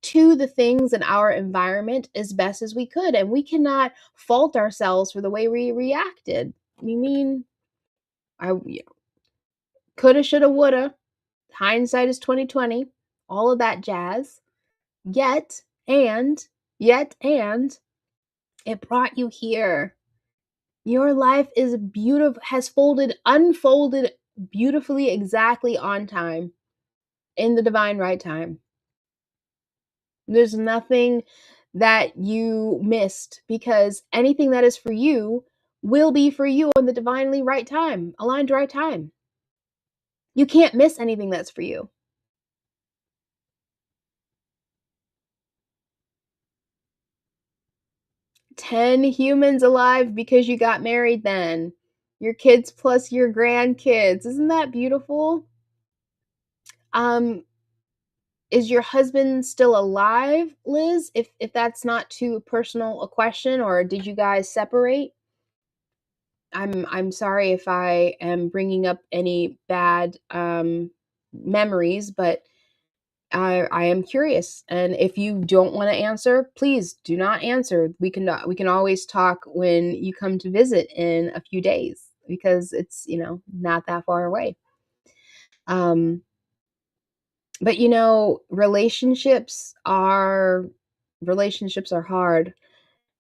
to the things in our environment as best as we could. And we cannot fault ourselves for the way we reacted. I mean, I coulda, shoulda, woulda. Hindsight is 2020. All of that jazz. Yet and it brought you here. Your life is beautiful, has unfolded beautifully, exactly on time, in the divine right time. There's nothing that you missed, because anything that is for you will be for you on the divinely right time, aligned right time. You can't miss anything that's for you. 10 humans alive because you got married then. Your kids plus your grandkids. Isn't that beautiful? Um, is your husband still alive, Liz? If that's not too personal a question, or did you guys separate? I'm sorry if I am bringing up any bad memories, but I am curious. And if you don't want to answer, please do not answer. We can always talk when you come to visit in a few days, because it's not that far away. Um, but relationships are hard.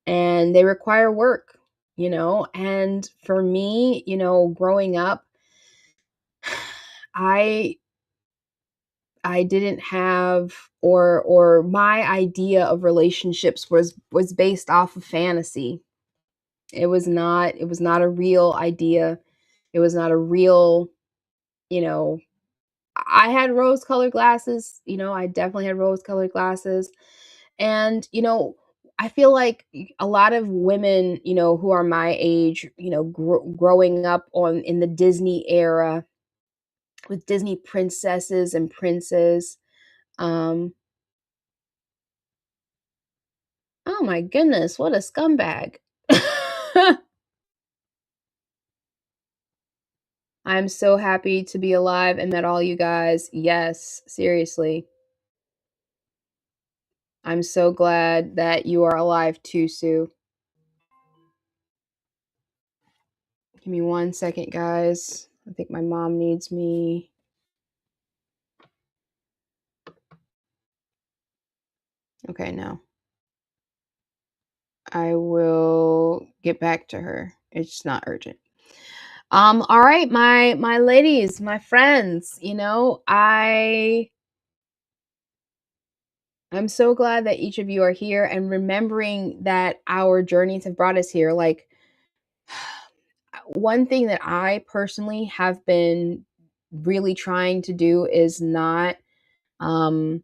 and they require work, and for me, growing up, I I didn't have, or my idea of relationships was based off of fantasy. It was not a real idea. It was not a real, you know, I had rose colored glasses, I definitely had rose colored glasses. And, I feel like a lot of women, who are my age, growing up in the Disney era with Disney princesses and princes. Um, oh my goodness, what a scumbag. I'm so happy to be alive and met all you guys. Yes, seriously. I'm so glad that you are alive too, Sue. Give me 1 second, guys. I think my mom needs me. Okay, no. I will get back to her. It's not urgent. All right, my ladies, my friends, I'm so glad that each of you are here and remembering that our journeys have brought us here. Like, one thing that I personally have been really trying to do is not um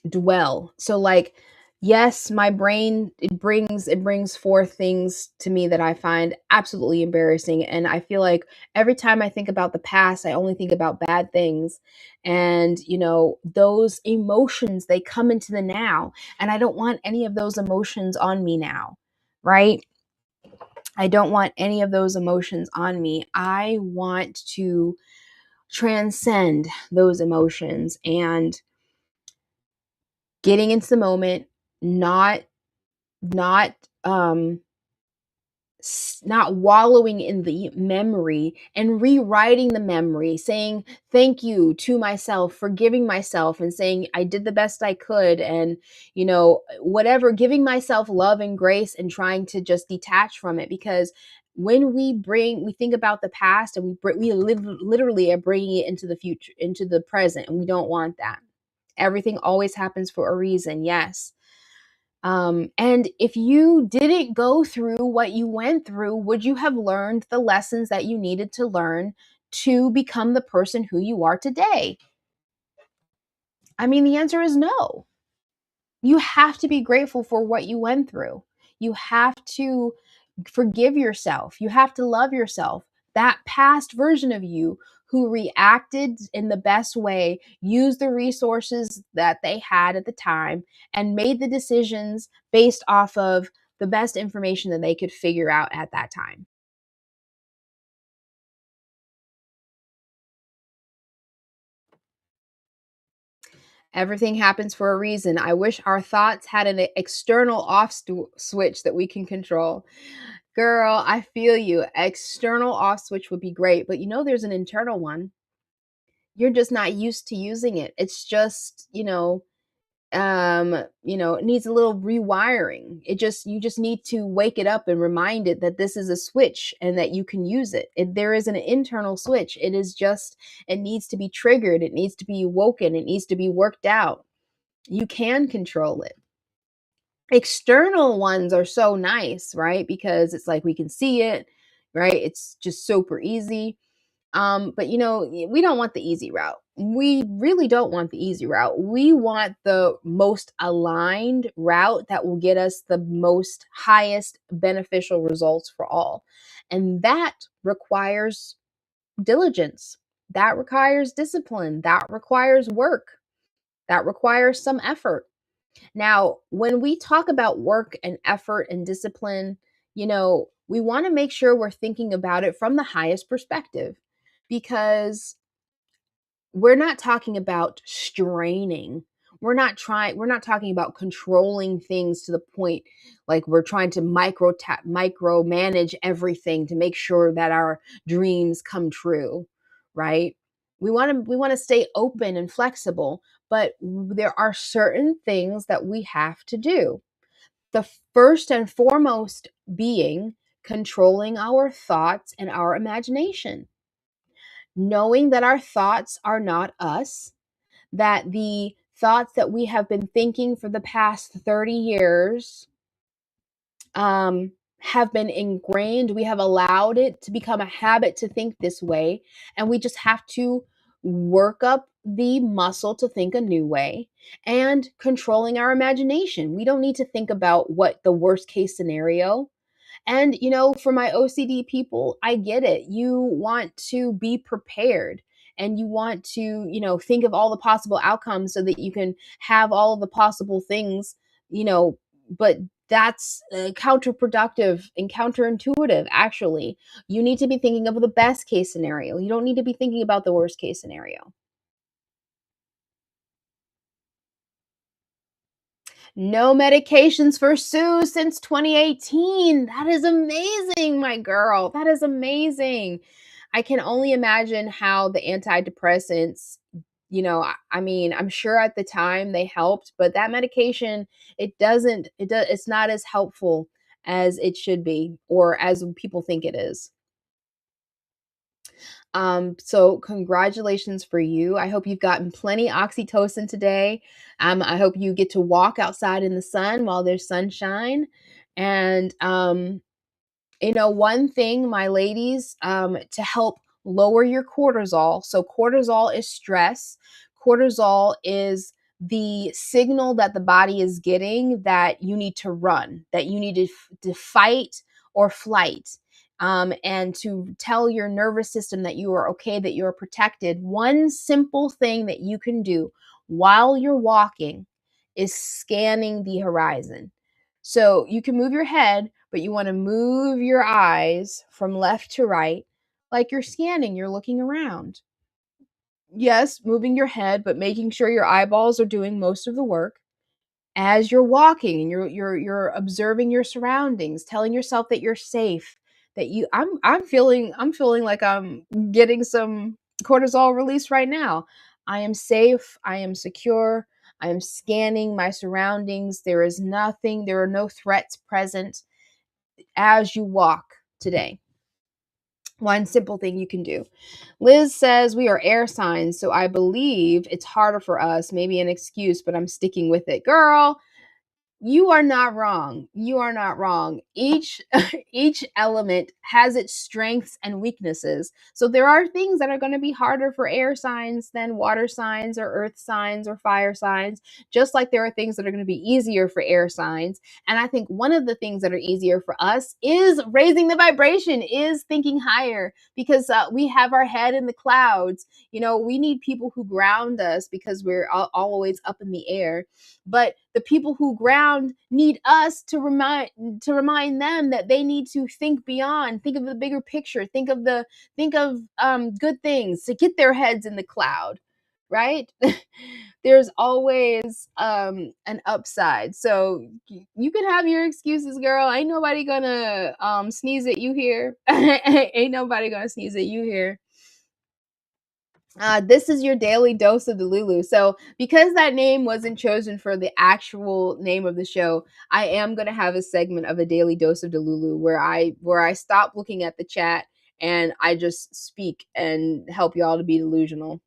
dwell. So, like, yes, my brain, it brings forth things to me that I find absolutely embarrassing, and I feel like every time I think about the past, I only think about bad things. And those emotions, they come into the now, and I don't want any of those emotions on me now, right? I don't want any of those emotions on me. I want to transcend those emotions and getting into the moment, not not not wallowing in the memory and rewriting the memory, saying thank you to myself, forgiving myself and saying I did the best I could, and whatever, giving myself love and grace and trying to just detach from it. Because when we think about the past, and we literally are bringing it into the future, into the present, and we don't want that. Everything always happens for a reason, yes. And if you didn't go through what you went through, would you have learned the lessons that you needed to learn to become the person who you are today? I mean, the answer is no. You have to be grateful for what you went through. You have to forgive yourself. You have to love yourself. That past version of you who reacted in the best way, used the resources that they had at the time, and made the decisions based off of the best information that they could figure out at that time. Everything happens for a reason. I wish our thoughts had an external switch that we can control. Girl, I feel you. External off switch would be great, but there's an internal one. You're just not used to using it. It's just, it needs a little rewiring. You just need to wake it up and remind it that this is a switch and that you can use it. There is an internal switch. It needs to be triggered. It needs to be woken. It needs to be worked out. You can control it. External ones are so nice, right? Because it's like we can see it, right? It's just super easy. But we don't want the easy route. We really don't want the easy route. We want the most aligned route that will get us the most highest beneficial results for all. And that requires diligence. That requires discipline. That requires work. That requires some effort. Now, when we talk about work and effort and discipline, we want to make sure we're thinking about it from the highest perspective, because we're not talking about straining. We're not talking about controlling things to the point like we're trying to micro manage everything to make sure that our dreams come true, right? We want to stay open and flexible, but there are certain things that we have to do. the first and foremost being controlling our thoughts and our imagination. Knowing that our thoughts are not us, that the thoughts that we have been thinking for the past 30 years um, have been ingrained. We have allowed it to become a habit to think this way. And we just have to work up the muscle to think a new way and controlling our imagination. We don't need to think about what the worst case scenario. And, for my OCD people, I get it. You want to be prepared and you want to, think of all the possible outcomes so that you can have all of the possible things, but that's counterproductive and counterintuitive, actually. You need to be thinking of the best case scenario. You don't need to be thinking about the worst case scenario. No medications for Sue since 2018. That is amazing, my girl. That is amazing. I can only imagine how the antidepressants, I mean, I'm sure at the time they helped, but that medication, it's not as helpful as it should be or as people think it is. So congratulations for you. I hope you've gotten plenty oxytocin today. I hope you get to walk outside in the sun while there's sunshine. And one thing, my ladies, to help lower your cortisol. So cortisol is stress. Cortisol is the signal that the body is getting that you need to run, that you need to fight or flight. And to tell your nervous system that you are okay, that you're protected. One simple thing that you can do while you're walking is scanning the horizon. So you can move your head, but you want to move your eyes from left to right, like you're scanning, you're looking around. Yes, moving your head, but making sure your eyeballs are doing most of the work as you're walking and you're observing your surroundings, telling yourself that you're safe, that I'm feeling like I'm getting some cortisol release right now. I am safe, I am secure, I am scanning my surroundings. There is nothing, there are no threats present as you walk today. One simple thing you can do. Liz says we are air signs, so I believe it's harder for us. Maybe an excuse, but I'm sticking with it. Girl, you are not wrong. You are not wrong. Each each element has its strengths and weaknesses. So there are things that are going to be harder for air signs than water signs or earth signs or fire signs, just like there are things that are going to be easier for air signs. And I think one of the things that are easier for us is raising the vibration, is thinking higher because we have our head in the clouds. We need people who ground us because we're always up in the air. But the people who ground need us to remind them that they need to think beyond, think of the bigger picture, think of good things, to get their heads in the cloud, right? There's always an upside. So you can have your excuses, girl. Ain't nobody gonna sneeze at you here. Ain't nobody gonna sneeze at you here. This is your daily dose of the Lulu. So, because that name wasn't chosen for the actual name of the show, I am going to have a segment of a daily dose of the Lulu where I stop looking at the chat and I just speak and help y'all to be delusional.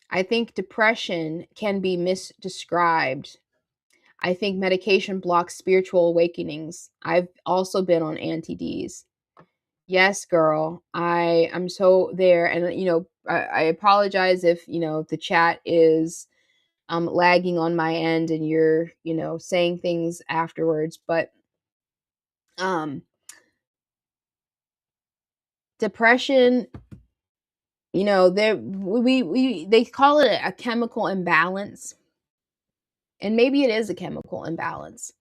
I think depression can be misdescribed. I think medication blocks spiritual awakenings. I've also been on anti-Ds. Yes, girl. I'm so there. And I apologize if, the chat is lagging on my end and you're, saying things afterwards, but um depression, there we they call it a chemical imbalance. And maybe it is a chemical imbalance.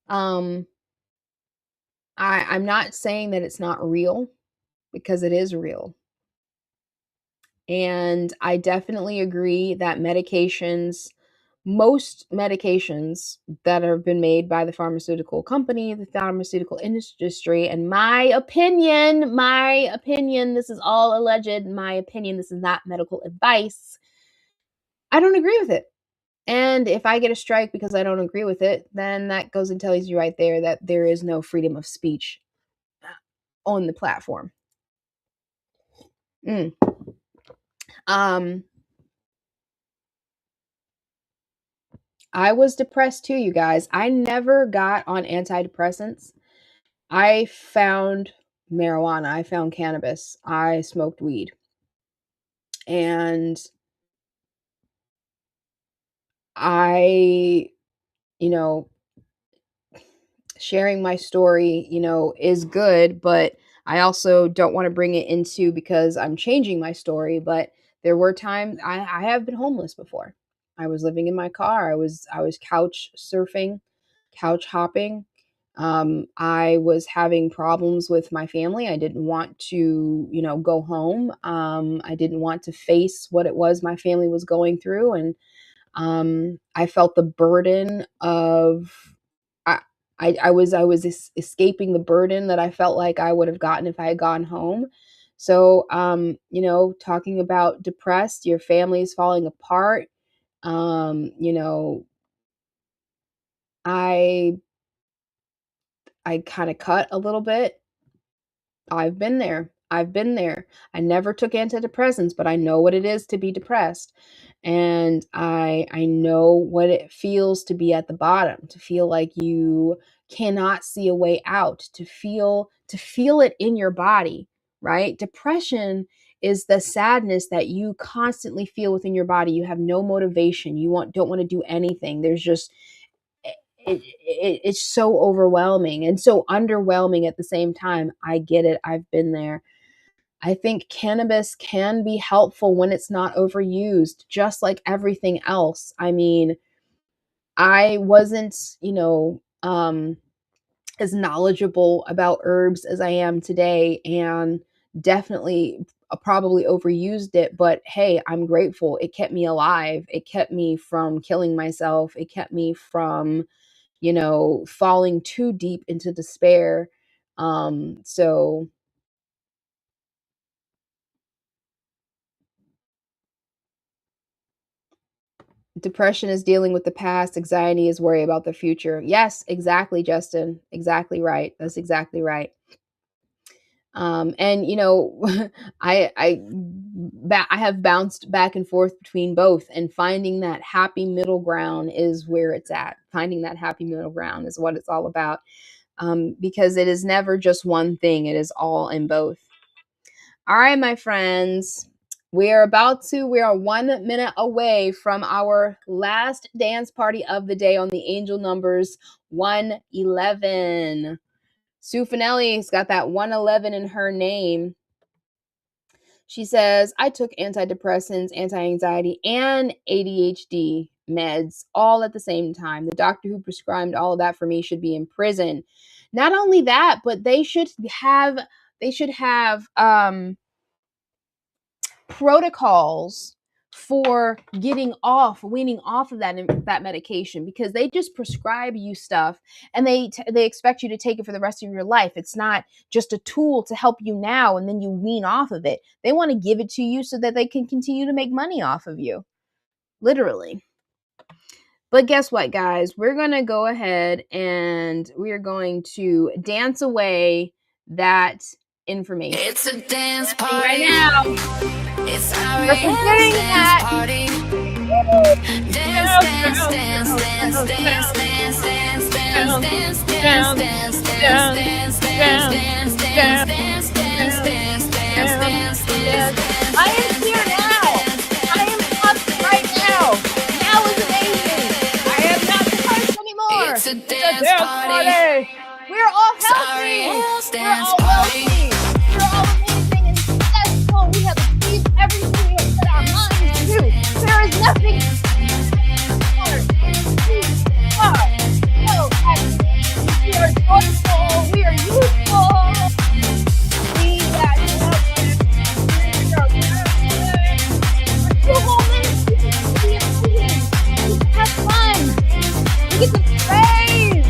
Um I'm not saying that it's not real, because it is real. And I definitely agree that most medications that have been made by the pharmaceutical company, the pharmaceutical industry, and my opinion, this is all alleged, my opinion, this is not medical advice. I don't agree with it. And if I get a strike because I don't agree with it, then that goes and tells you right there that there is no freedom of speech on the platform. I was depressed too, you guys. I never got on antidepressants. I found marijuana. I found cannabis. I smoked weed. And I, sharing my story, is good, but I also don't want to bring it into because I'm changing my story. But there were times I have been homeless before. I was living in my car. I was couch surfing, couch hopping. I was having problems with my family. I didn't want to, go home. I didn't want to face what it was my family was going through. And I felt the burden of I was escaping the burden that I felt like I would have gotten if I had gone home. So talking about depressed, your family is falling apart. I kind of cut a little bit. I've been there. I never took antidepressants, but I know what it is to be depressed. And I know what it feels to be at the bottom, to feel like you cannot see a way out, to feel it in your body, right? Depression is the sadness that you constantly feel within your body. You have no motivation. You don't want to do anything. There's just it's so overwhelming and so underwhelming at the same time. I get it. I've been there. I think cannabis can be helpful when it's not overused, just like everything else. I mean, I wasn't, as knowledgeable about herbs as I am today, and definitely probably overused it. But hey, I'm grateful. It kept me alive. It kept me from killing myself. It kept me from, falling too deep into despair. So depression is dealing with the past. Anxiety is worry about the future. Yes, exactly, Justin. Exactly right. That's exactly right. And I have bounced back and forth between both, and finding that happy middle ground is where it's at. Finding that happy middle ground is what it's all about. Because it is never just one thing. It is all in both. All right, my friends. We are 1 minute away from our last dance party of the day on the angel numbers 111. Sue Finelli's got that 111 in her name. She says, I took antidepressants, anti-anxiety, and ADHD meds all at the same time. The doctor who prescribed all of that for me should be in prison. Not only that, but they should have protocols for weaning off of that medication, because they just prescribe you stuff and they expect you to take it for the rest of your life. It's not just a tool to help you now and then you wean off of it. They want to give it to you so that they can continue to make money off of you, literally. But guess what, guys? We're going to go ahead and we are going to dance away that information. It's a dance party right now. It's our dance party. Dance, dance, dance, dance, dance, dance, dance, dance, dance, dance, dance, dance, dance, dance, dance, dance, dance, dance, dance. I am here now. I am up right now. Now is amazing. I am not depressed anymore. It's a dance party. We're all healthy. We're all wealthy. We're all amazing and successful. We have achieved everything we have set our minds to do. There is nothing. We are joyful. We are youthful. We are have fun. We get to praise.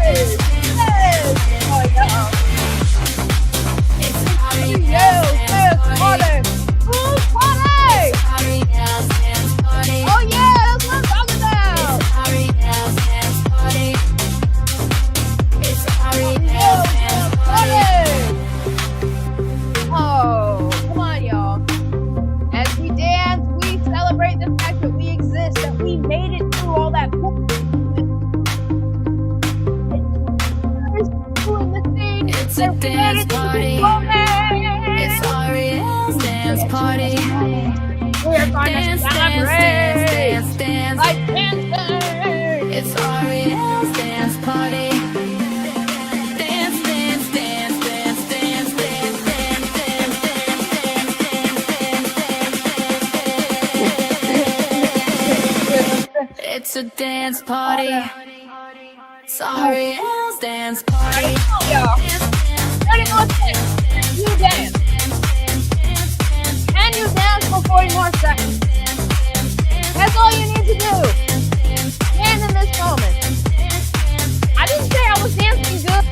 Yes. Oh, yeah. Yes, party. Party. It's a dance party. It's Ariel's dance party. We're gonna Dance, dance, dance, dance, like dance. dancing. It's Ariel's dance party. Dance, dance, dance, dance, dance, dance, dance, dance, dance, dance, dance. It's a dance party. It's Ariel's dance party. Y'all. Ready, go dance. You dance. And you dance for 40 more seconds. That's all you need to do. Dance in this moment. I didn't say I was dancing good.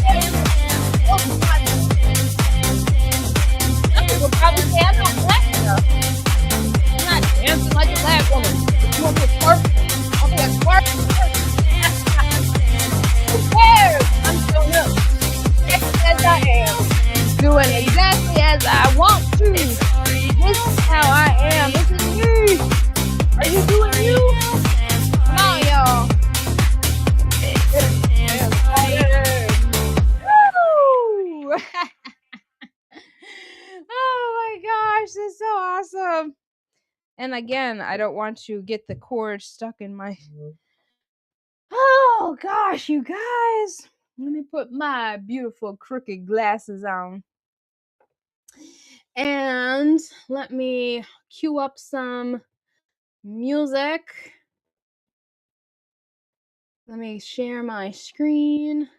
I didn't say I was Some people probably say I'm not black enough. I'm not dancing like a black woman. You want me to twerk? I'll be a twerk. Who cares? I'm showing up. Just as I am. Doing exactly as I want to. This is how I am. This is me. Are you doing you? Come on, y'all. Woo! Oh my gosh, this is so awesome. And again, I don't want to get the cord stuck in my... Oh gosh, you guys. Let me put my beautiful crooked glasses on. And let me cue up some music. Let me share my screen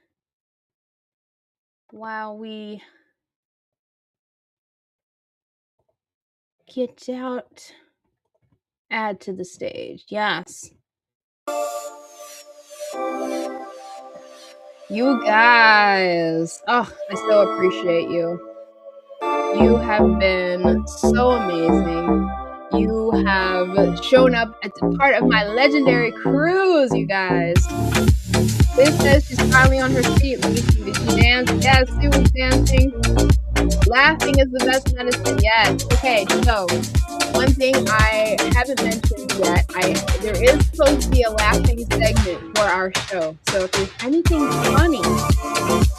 while we get out. Add to the stage. Yes. You guys. Oh, I so appreciate you. You have been so amazing. You have shown up as a part of my legendary cruise, you guys. Liz says she's finally on her feet. Let me see. Did she dance? Yes, she was dancing. Laughing is the best medicine. Yes. Okay, so one thing I haven't mentioned yet, there is supposed to be a laughing segment for our show. So if there's anything funny,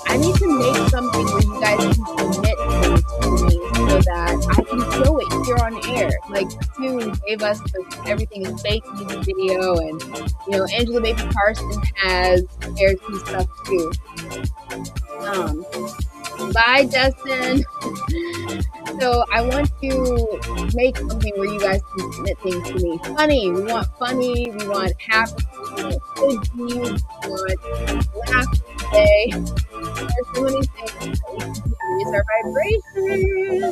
I need to make something where you guys can submit things to me so that I can show it here on air. Like Q gave us the Everything is Fake music video, and Angela Baby Carson has shared some stuff too. Bye, Justin. So I want to make something where you guys can submit things to me. Funny. We want funny. We want happy. We want good news. We want laugh today. There's so many things that we can do to raise our vibration.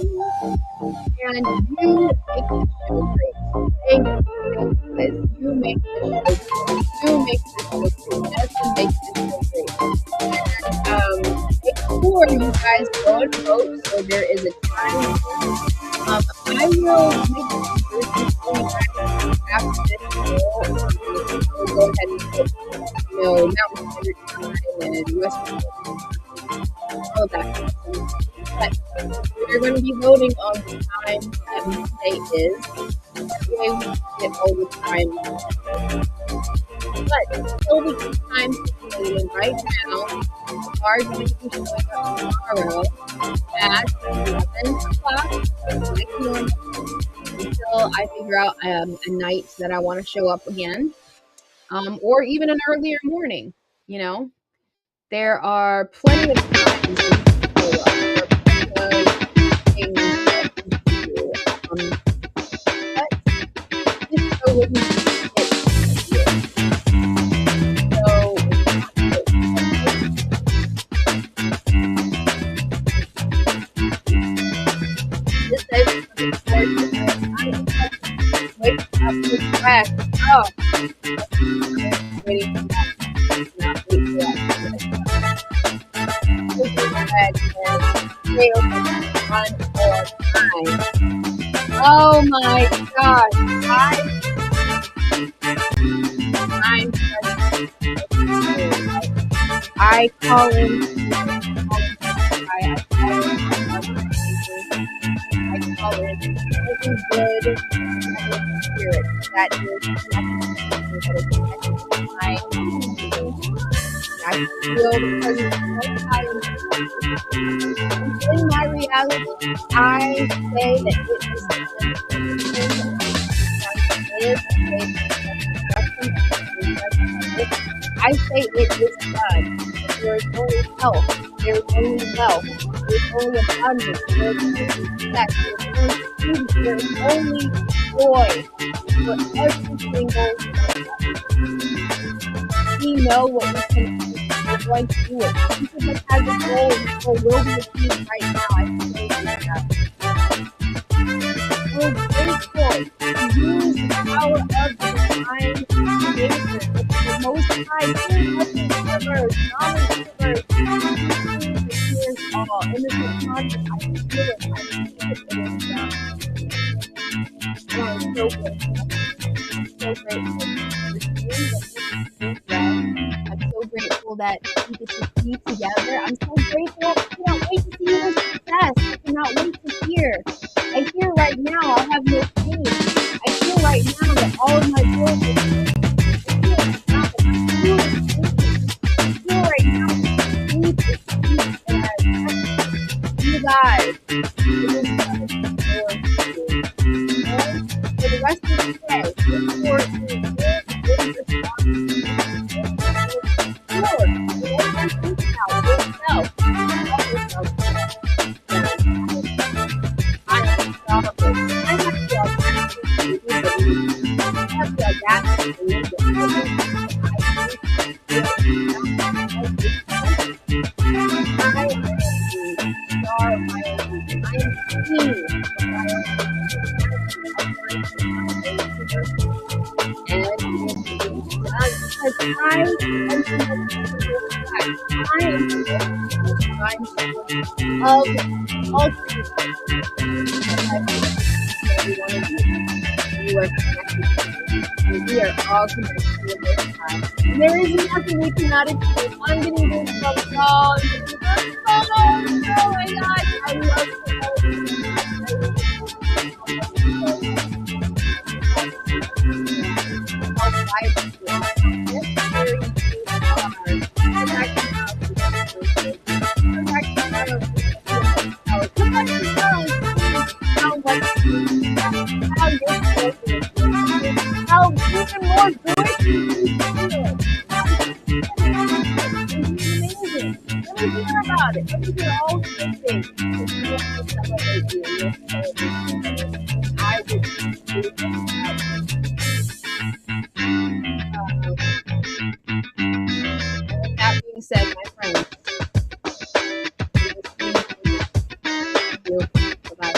And you make the show great. Thank you, guys. You make the show great. You make the show great. Justin makes the show great. And make sure you guys go and vote so there is a time. I will make some versions for you guys after this show. I'll go ahead and put, Mountain Standard Time and West Coast, all that kind of stuff. But we're going to be voting on the time that we say is. That way we can get all the time. But until we get time situated right now, we are going to be showing up tomorrow at 11 o'clock, like normal, until I figure out a night that I want to show up again, or even an earlier morning. There are plenty of times to show up. There are plenty of things that you can do. But this show wouldn't be Oh, waiting for that. Not wait for that. Stay open. Run for time. Oh my gosh. I call in. I call in every good spirit that is connected to my I feel the presence of the Most High in my reality. I say that it is I say it is done. There is only health. There is only wealth. There is only abundance. There is only success. There is only peace. There is only joy for every single one of us. We know what we can do. We're going to do it. Each of us has a goal, and the goal will be achieved right now. I can say that. We're grateful to use the power of the divine creator, the Most High, universe, knowledge universe, to hears all. And this is conscious. I feel it. I see it. It is done. And I'm so grateful. So grateful. I'm so grateful that we get to be together. I'm so grateful. I cannot wait to see your success. I cannot wait to hear. I hear right now I have no pain. I feel right now that all of my bills are paid. I feel right now that sleep is peace and I rest. You guys, it is done. For the rest of the day, look forward to we are all connected to the Most High. And there is nothing we cannot achieve. I'm getting goosebumps, y'all. Oh my gosh, I love that being said, my friends, bye-bye.